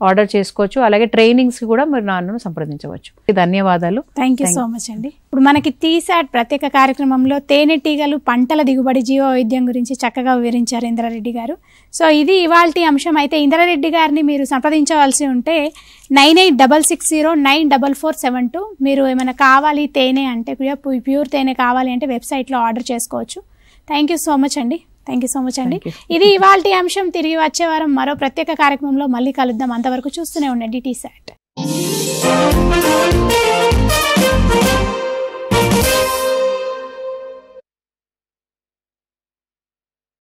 ఆర్డర్ చేసుకోవచ్చు. అలాగే ట్రైనింగ్స్ కూడా మీరు నన్ను సంప్రదించవచ్చు. ధన్యవాదాలు. థ్యాంక్ యూ సో మచ్ అండి. ఇప్పుడు మనకి టీసాట్ ప్రత్యేక కార్యక్రమంలో తేనెటీగలు పంటల దిగుబడి జీవ వైవిధ్యం గురించి చక్కగా వివరించారు ఇంద్రారెడ్డి గారు. సో ఇది ఇవాల్టి అంశం. అయితే ఇంద్రారెడ్డి గారిని మీరు సంప్రదించవలసి ఉంటే 9866094472. మీరు ఏమైనా కావాలి తేనె అంటే ప్యూర్ తేనె కావాలి అంటే వెబ్సైట్లో ఆర్డర్ చేసుకోవచ్చు. థ్యాంక్ యూ సో మచ్ అండి. థ్యాంక్ యూ సో మచ్ అండి. ఇది ఇవాల్టి అంశం. తిరిగి వచ్చే వారం మరో ప్రత్యేక కార్యక్రమంలో మళ్ళీ కలుద్దాం. అంతవరకు చూస్తూనే ఉండండి టీసాట్.